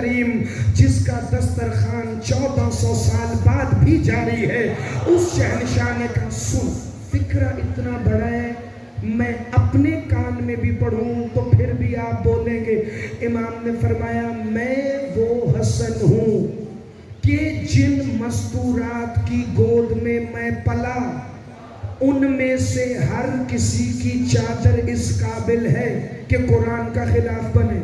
کریم جس کا دسترخوان 1400 سال بعد بھی جاری ہے، اس شہنشاہ نے کہا سن، فکرہ اتنا بڑا ہے، میں اپنے کان میں بھی پڑھوں تو پھر بھی آپ بولیں گے۔ امام نے فرمایا میں وہ حسن ہوں کہ جن مستورات کی گود میں میں پلا، ان میں سے ہر کسی کی چادر اس قابل ہے کہ قرآن کا خلاف بنے۔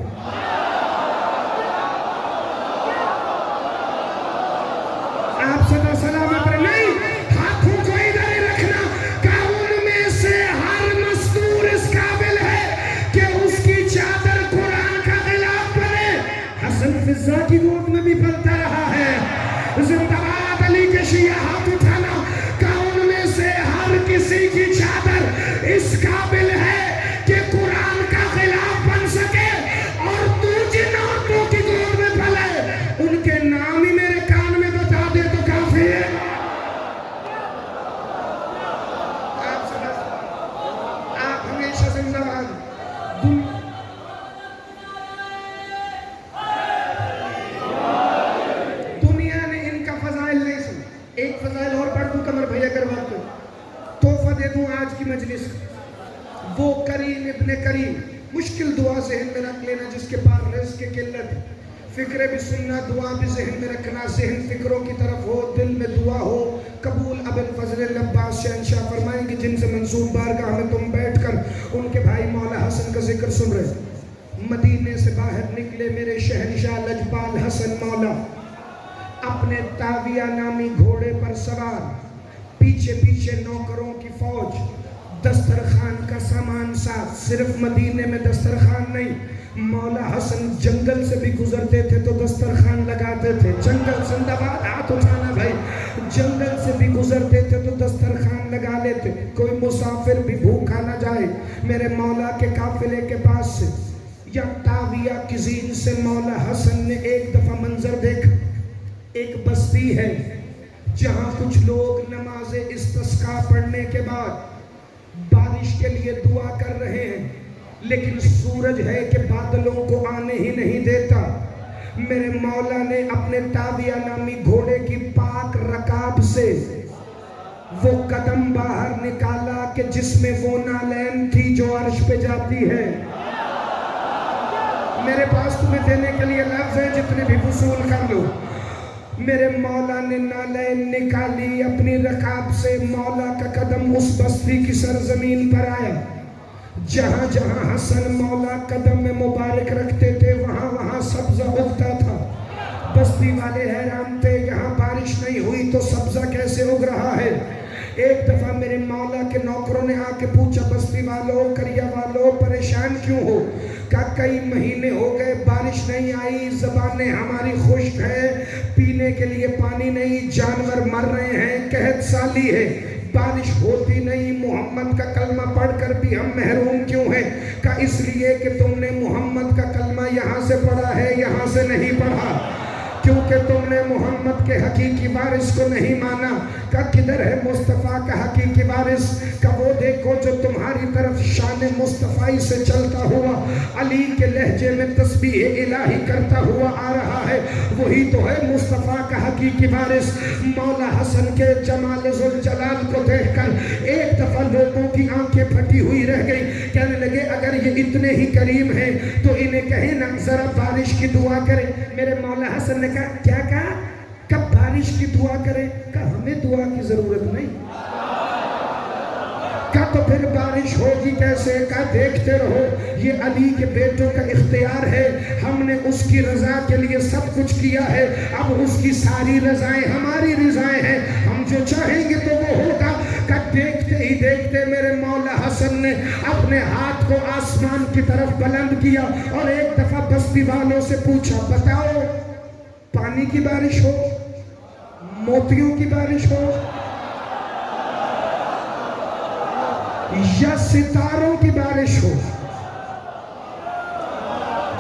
آپ صدا سلامت رہے، نہیں ہاتھوں کو ادھر ہی رکھنا، کہ ان میں سے ہر مستور اس قابل ہے کہ اس کی چادر قرآن کا خلاف بنے۔ حسن فضا کی گود میں بھی پلتا رہا ہے۔ زندہ باد علی کے شیعہ، ہاتھ اٹھانا، کہ ان میں سے ہر کسی کی چادر اس قابل ہے کہ قرآن کا خلاف بن سکے، اور تو جن عورتوں کی گود میں پلے ان کے نام ہی میرے کان میں بتا دے تو کافی ہے۔ آپ ہمیشہ زندہ باد۔ دنیا نے ان کا فضائل نہیں سنا۔ ایک فضائل اور پڑھ دوں قمر بھیا کر وقت تحفہ دے دوں آج کی مجلس کا۔ وہ کریم ابن کریم، مشکل دعا ذہن میں رکھ لینا جس کے پاس رزق کی قلت ہے، فکرے بھی سننا، دعا بھی ذہن میں رکھنا، ذہن فکروں کی طرف ہو، دل میں دعا ہو قبول۔ ابو الفضل العباس شہنشاہ فرمائیں گے جن سے منصوب بارگاہ میں تم بیٹھ کر ان کے بھائی مولا حسن کا ذکر سن رہے، مدینے سے باہر نکلے میرے شہنشاہ لجپال حسن مولا، اپنے تاویہ نامی گھوڑے پر سوار، پیچھے پیچھے نوکروں کی فوج، دسترخوان کا سامان ساتھ۔ صرف مدینے میں دسترخوان نہیں، مولا حسن جنگل سے بھی گزرتے تھے تو دسترخوان لگاتے تھے۔ جنگل، زندہ باد، ہاتھ اٹھانا بھائی، جنگل سے بھی گزرتے تھے تو دسترخوان لگا لیتے۔ کوئی مسافر بھی بھوکا نہ جائے، میرے مولا کے قافلے کے پاس سے یا تاویہ کی زین سے مولا حسن نے ایک دفعہ منظر دیکھا۔ ایک بستی ہے جہاں کچھ لوگ نماز استسقاء پڑھنے کے بعد بارش کے لیے دعا کر رہے ہیں، لیکن سورج ہے کہ بادلوں کو آنے ہی نہیں دیتا۔ میرے مولا نے اپنے تاویہ نامی گھوڑے کی پاک رکاب سے وہ قدم باہر نکالا کہ جس میں وہ نالین تھی جو عرش پہ جاتی ہے۔ میرے پاس تمہیں دینے کے لیے لفظ ہیں، جتنے بھی وصول کر لو۔ میرے مولا نے نالین نکالی اپنی رکاب سے، مولا کا قدم اس بستی کی سرزمین پر آیا۔ جہاں جہاں حسن مولا قدم میں مبارک رکھتے تھے وہاں وہاں سبزہ اگتا تھا۔ بستی والے حیران تھے، یہاں بارش نہیں ہوئی تو سبزہ کیسے اگ رہا ہے؟ ایک دفعہ میرے مولا کے نوکروں نے آ کے پوچھا، بستی والوں، کریا والوں، پریشان کیوں ہو؟ کہا کئی مہینے ہو گئے بارش نہیں آئی، زبانیں ہماری خشک ہے، پینے کے لیے پانی نہیں، جانور مر رہے ہیں، قحط سالی ہے، بارش ہوتی نہیں، محمد کا کلمہ پڑھ کر بھی ہم محروم کیوں ہیں؟ کہا اس لیے کہ تم نے محمد کا کلمہ یہاں سے پڑھا ہے، یہاں سے نہیں پڑھا، کیونکہ تم نے محمد کے حقیقی وارث کو نہیں مانا۔ کہ کدھر ہے مصطفیٰ کا حقیقی وارث؟ کہ وہ دیکھو جو تمہاری طرف شان مصطفی سے چلتا ہوا علی کے لہجے میں تسبیح الہی کرتا ہوا آ رہا ہے، وہی تو ہے مصطفیٰ کا حقیقی وارث۔ مولا حسن کے جمال ذوالجلال کو دیکھ کر ایک دفعہ لوگوں کی آنکھیں پھٹی ہوئی رہ گئی، کہنے لگے اگر یہ اتنے ہی کریم ہیں تو انہیں کہیں نا ذرا بارش کی دعا کریں۔ میرے مولا حسن نے کہا کیا کہا؟ کب بارش کی دعا کریں؟ کہا ہمیں دعا کی ضرورت نہیں۔ کہا تو پھر بارش ہوگی کیسے؟ کہا دیکھتے رہو، یہ علی کے بیٹوں کا اختیار ہے، ہم نے اس کی رضا کے لیے سب کچھ کیا ہے، اب اس کی ساری رضائیں ہماری رضائیں ہیں، ہم جو چاہیں گے تو وہ ہوگا۔ کہ دیکھتے ہی دیکھتے میرے مولا حسن نے اپنے ہاتھ کو آسمان کی طرف بلند کیا اور ایک دفعہ بستی والوں سے پوچھا، بتاؤ پانی کی بارش ہو، موتیوں کی بارش ہو یا ستاروں کی بارش ہو؟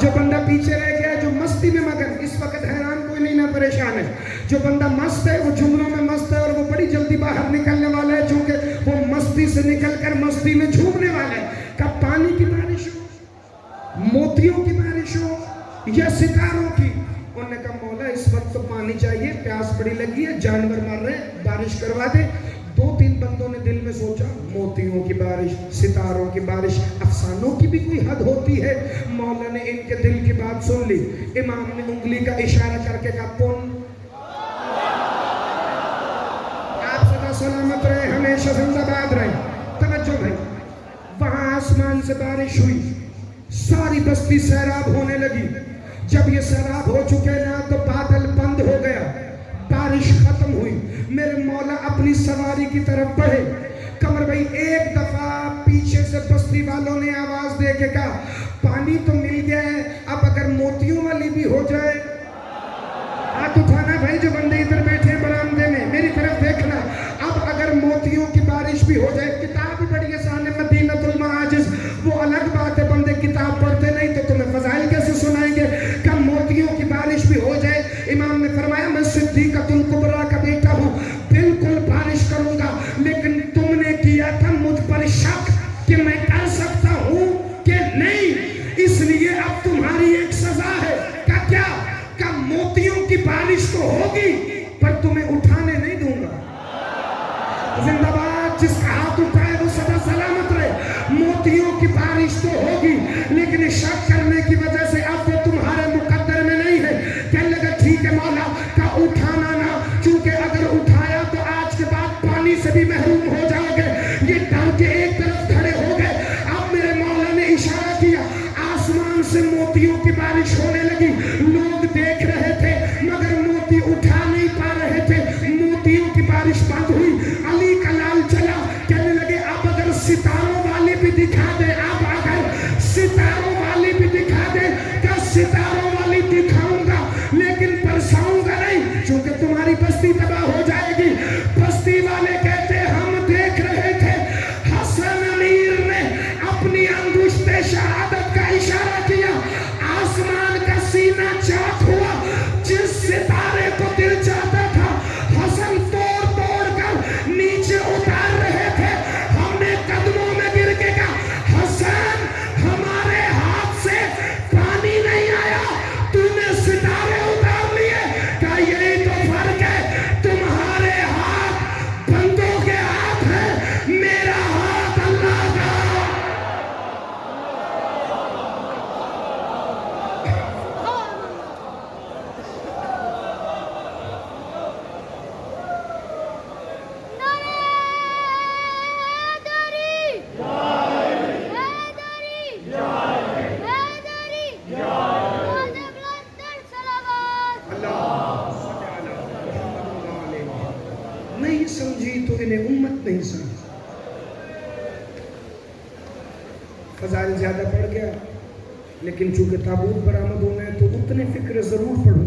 جو بندہ پیچھے رہ گیا، جو مستی میں مگن، اس وقت حیران کوئی نہیں نہ پریشان ہے۔ جو بندہ مست ہے وہ جملوں میں مست ہے اور وہ بڑی جلدی باہر نکلنے والا ہے، چونکہ وہ مستی سے نکل کر مستی میں جھومنے والا ہے۔ کہ پانی کی بارش ہو، موتیوں کی بارش ہو یا ستاروں کی؟ نے کہا مولا اس وقت تو پانی چاہیے، پیاس بڑی لگی ہے، جانور مر رہے ہیں، بارش کروا دے۔ 2-3 بندوں نے دل میں سوچا موتیوں کی بارش، ستاروں کی بارش، افسانوں کی بھی کوئی حد ہوتی ہے۔ مولا نے ان کے دل کی بات سن لی، امام نے انگلی کا اشارہ کر کے کہا کن، آپ سدا سلامت رہے، ہمیشہ زندہ باد رہے۔ توجہ بھائی، وہاں آسمان سے بارش ہوئی، ساری بستی سیراب ہونے لگی۔ جب یہ سیراب ہو چکے نا تو بادل بند ہو گیا، بارش ختم ہوئی۔ میرے مولا اپنی سواری کی طرف بڑھے۔ قمر بھائی ایک دفعہ پیچھے سے بستی والوں نے آواز دے کے کہا پانی تو مل گیا ہے، اب اگر موتیوں والی بھی ہو جائے۔ ہاتھ اٹھانا بھائی جو بندے ادھر بیٹھے ہیں برآمدے میں، میری طرف دیکھنا۔ اب اگر موتیوں کی بارش بھی ہو جائے، کتاب بھی پڑھی ہے سامنے مدینۃ المعاجز، وہ الگ بات ہے، بندے کتاب پڑھتے نہیں تو تمہیں فضائل کیسے سنائیں گے۔ کہ موتیوں کی بارش بھی ہو جائے، امام نے فرمایا میں صدیقۃ الکبریٰ کا بیٹا ہوں، بالکل بارش کروں گا، لیکن تم نے کیا تھا مجھ پر شک کہ میں کر سکتا ہوں کہ نہیں، اس لیے اب تمہاری ایک سزا ہے۔ کیا کہ موتیوں کی بارش تو ہوگی پر تمہیں اٹھانے نہیں دوں گا۔ زندہ باد، جس کا ہاتھ اٹھائے وہ سدا سلامت رہے۔ موتیوں کی بارش تو ہوگی لیکن شک کرنے کی وجہ سے اب وہ تمہارے مقدر میں نہیں ہے۔ کہنے لگا ٹھیک ہے مولا، کا اٹھانا نہ، چونکہ اگر اٹھایا تو آج کے بعد پانی سے بھی محروم ہو جاؤ گے۔ یہ ڈر کے ایک طرف کھڑے ہو گئے۔ اب میرے مولا نے اشارہ کیا، آسمان سے موتیوں کی بارش ہونے لگی۔ لوگ دیکھ رہے تھے مگر موتی اٹھا نہیں پا رہے تھے۔ موتیوں کی بارش بند ہوئی، علی کا لال چلا، کہنے لگے اب اگر ستاروں والی بھی دکھا دے، اب اگر ستاروں والی بھی دکھا دے، کہ ستاروں والی دکھاؤں گا لیکن برساؤں گا نہیں، چونکہ تمہاری بستی تباہ ہو جائے گی۔ بستی والے کہتے ہم دیکھ رہے تھے، حسن امیر نے اپنی انگشت شہادت کا اشارہ کیا، آسمان کا سینہ چاک ہوا، جس ستارے کو دل چاہتا تھا حسن توڑ توڑ کر نیچے اتار رہے تھے۔ ہم نے قدموں میں گر کے کہا حسن ہمارے ہاتھ سے پانی نہیں آیا، تو نے ستارے اتار لیے۔ کہا یہی تو فرق ہے، تمہارے ہاتھ بندوں کے ہاتھ ہے، میرا ہاتھ اللہ کا۔ نہیں سمجھی تو انہیں امت نہیں سمجھی۔ فضائل زیادہ پڑھ گیا، لیکن چونکہ تابوت برآمد ہونا ہے تو اتنے فکر ضرور پڑھوں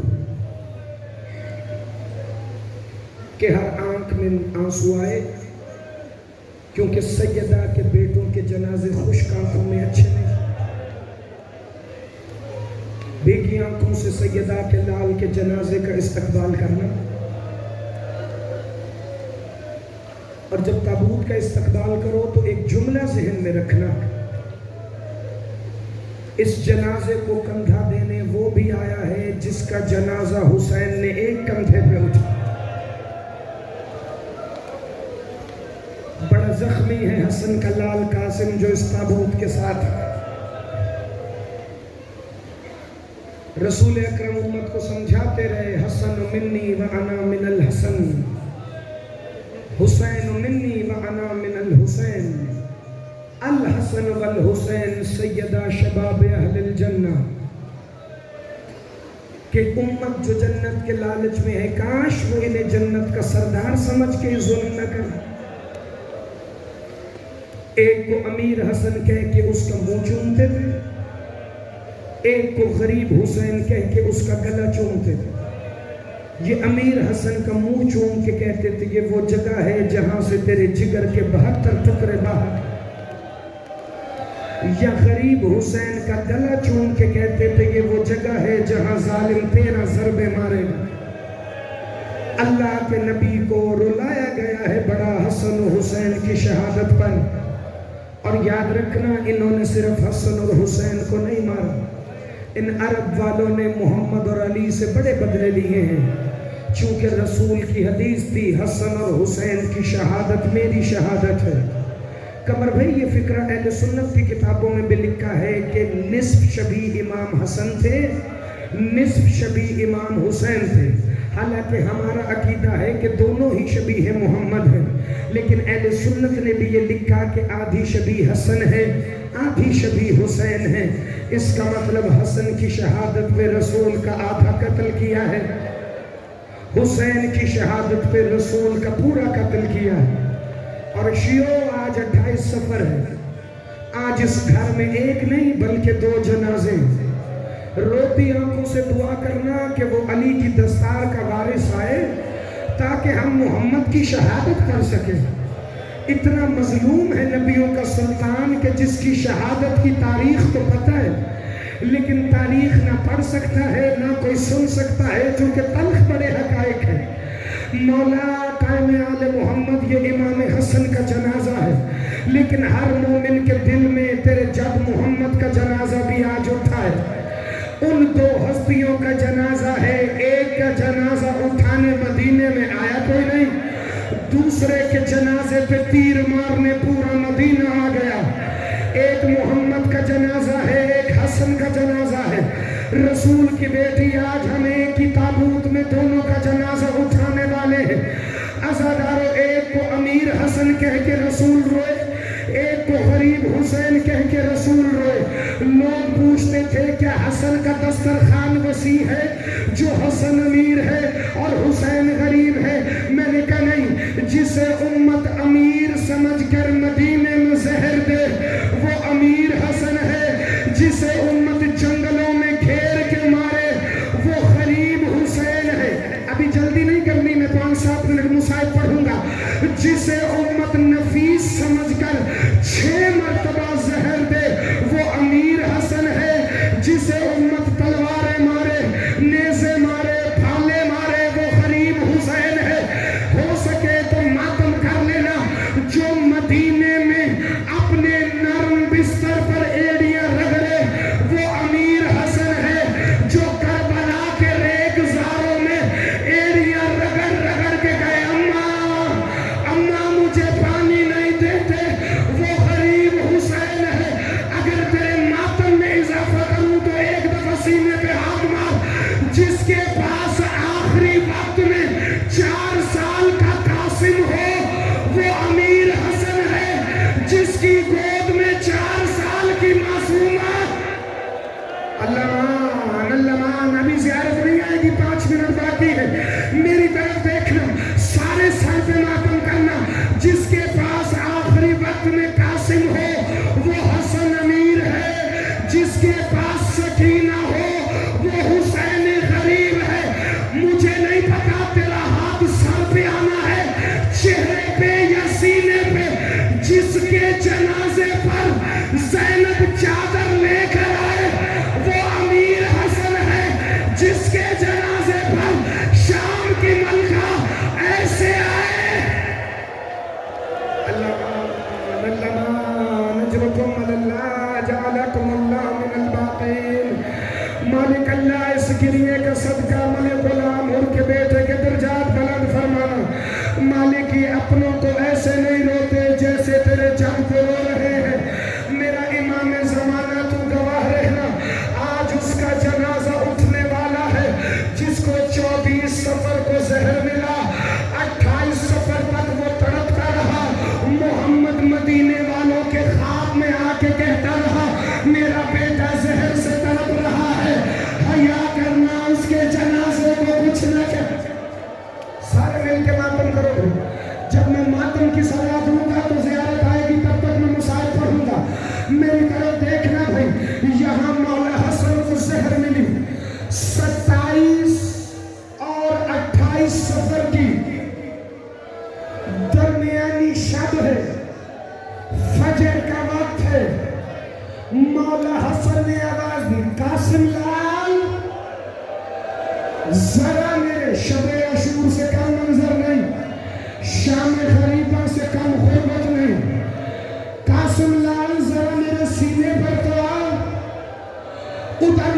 کہ ہر آنکھ میں آنسو آئے، کیونکہ سیدہ کے بیٹوں کے جنازے خشک آنکھوں میں اچھے نہیں۔ بھیگی آنکھوں سے سیدہ کے لال کے جنازے کا استقبال کرنا، اور جب تابوت کا استقبال کرو تو ایک جملہ ذہن میں رکھنا، اس جنازے کو کندھا دینے وہ بھی آیا ہے جس کا جنازہ حسین نے ایک کندھے پہ اٹھا۔ بڑا زخمی ہے حسن کا لال قاسم جو اس تابوت کے ساتھ ہے۔ رسول اکرم امت کو سمجھاتے رہے حسن منی وانا من الحسن، حسین منی وانا من الحسین، الحسن والحسین سیدہ شباب اہل الجنہ۔ کہ امت جو جنت کے لالچ میں ہے، کاش وہ انہیں جنت کا سردار سمجھ کے ظلم نہ کرے۔ ایک کو امیر حسن کہہ کے اس کا منہ چومتے تھے، ایک کو غریب حسین کہہ کے اس کا گلا چومتے تھے۔ یہ امیر حسن کا منہ چوم کے کہتے تھے یہ وہ جگہ ہے جہاں سے تیرے جگر کے 72 ٹکڑے باہر، یا غریب حسین کا گلا چوم کے کہتے تھے یہ وہ جگہ ہے جہاں ظالم تیرا ضربے مارے گا۔ اللہ کے نبی کو رلایا گیا ہے بڑا حسن و حسین کی شہادت پر، اور یاد رکھنا انہوں نے صرف حسن اور حسین کو نہیں مارا، ان عرب والوں نے محمد اور علی سے بڑے بدلے لیے ہیں، چونکہ رسول کی حدیث تھی حسن اور حسین کی شہادت میری شہادت ہے۔ قمر بھائی یہ فکرہ اہل سنت کی کتابوں میں بھی لکھا ہے کہ نصف شبیہ امام حسن تھے، نصف شبیہ امام حسین تھے، حالانکہ ہمارا عقیدہ ہے کہ دونوں ہی شبیہ محمد ہیں، لیکن اہل سنت نے بھی یہ لکھا کہ آدھی شبیہ حسن ہے آدھی شبیہ حسین ہے۔ اس کا مطلب حسن کی شہادت پہ رسول کا آدھا قتل کیا ہے، حسین کی شہادت پہ رسول کا پورا قتل کیا ہے۔ اور شیعو آج 28 سفر ہے، آج اس گھر میں ایک نہیں بلکہ 2 جنازے، روتی آنکھوں سے دعا کرنا کہ وہ علی کی دستار کا وارث آئے تاکہ ہم محمد کی شہادت کر سکیں۔ اتنا مظلوم ہے نبیوں کا سلطان کہ جس کی شہادت کی تاریخ تو پتہ ہے لیکن تاریخ نہ پڑھ سکتا ہے نہ کوئی سن سکتا ہے، چونکہ تلخ بڑے حقائق ہیں۔ مولا قائم آل محمد یہ امام حسن کا جنازہ ہے، لیکن ہر مومن کے دل میں تیرے جد محمد کا جنازہ بھی آج اٹھا ہے۔ ان 2 ہستیوں کا جنازہ ہے، ایک کا جنازہ اٹھانے مدینے میں آیا کوئی نہیں، دوسرے کے جنازے پہ تیر مارنے پورا مدینہ آ گیا۔ ایک محمد کا جنازہ ہے، ایک حسن کا جنازہ ہے۔ رسول کی بیٹی آج ہم ایک کی تابوت میں دونوں کا جنازہ اٹھانے والے ہیں۔ عزادارو ایک کو امیر حسن کہہ کے رسول روئے، ایک کو غریب حسین کہہ کے رسول روئے۔ لوگ پوچھتے تھے کیا حسن کا دسترخوان وسیع ہے جو حسن امیر ہے اور حسین غریب ہے؟ میں نے کہا نہیں، جسے امت امیر سمجھ کر مدینے میں زہر دے وہ امیر حسن ہے، جسے امت جنگلوں میں گھیر کے مارے وہ غریب حسین ہے۔ ابھی جلدی نہیں کرنی، میں 5-7 منٹ مصائب پڑھوں گا۔ جسے امت نفیس سمجھ کر 6 مرتبہ زہر دے وہ امیر حسن ہے، جسے امت تلواریں مارے، نیزے مارے، بھالے مارے وہ غریب حسین ہے۔ ہو سکے تو ماتم کر لینا جو مدینے میں اپنے نرم بستر پر ایڑیاں رگڑے وہ امیر حسن ہے، جو کربلا کے ریگزاروں میں ایڑیاں رگڑ رگڑ کے گئے، اماں مجھے پانی نہیں دیتے وہ غریب حسین ہے۔ اگر تیرے ماتم میں اضافہ کروں تو ایک دفعہ سینے پہ ہاتھ مار، جس کے پاس آخری وقت میں 4 سال کا قاسم ہو وہ امیر حسن ہے، جس کی گود میں 4 سال کی معصومہ۔ اللہ ابھی زیارت نہیں آئے گی، 5 منٹ باقی ہے، میری طرف دیکھنا، سارے سر پہ ماتم کرنا۔ جس کے پاس آخری وقت میں قاسم ہو وہ حسن امیر ہے، جس کے پاس سکینہ ہو وہ حسین غریب ہے۔ مجھے نہیں پتا تیرا ہاتھ سر پہ آنا ہے، چہرے پہ یا سینے پہ، جس کے جنازے پر زینب چادر لے کر آئے وہ امیر حسن ہے، جس کے جنازے پر شام کی ملکہ ایسے آئے۔ مالک اللہ اس گریے کا صدقہ ملک غلام اور کے بیٹے کے درجات بلند فرمانا۔ مالک یہ اپنوں کو ایسے نہیں روتے جیسے تیرے جب کو رو رہے ہیں۔ میرا امام زمانہ تو گواہ رہنا، آج اس کا جنازہ اٹھنے والا ہے جس کو 24 سفر کو زہر ملا، 28 سفر تک وہ تڑپتا رہا، محمد مدینے والوں کے خواب میں آ کے کہتا رہا میرا بیٹا زہر سے تڑپ رہا ہے، حیا کرنا اس کے جنازے کو کچھ نہ کہہ۔ سارے مل کے ماتم کرو۔ جب میں ماتم کی صلاح دوں گا تو زیارت آئے گی، تب تک میں مصائب پڑھوں گا۔ میری طرف دیکھنا بھائی، یہاں مولا حسن کو زہر ملی، 27 اور 28 سفر کی درمیانی شب ہے، فجر کا وقت ہے۔ مولا حسن نے آواز دی، قاسم لال ذرا میرے شب عاشور سے کم منظر نہیں، شام غریبہ سے کم غربت نہیں، قاسم لال ذرا میرے سینے پر تو آ۔ ادھر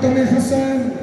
خاتم حسن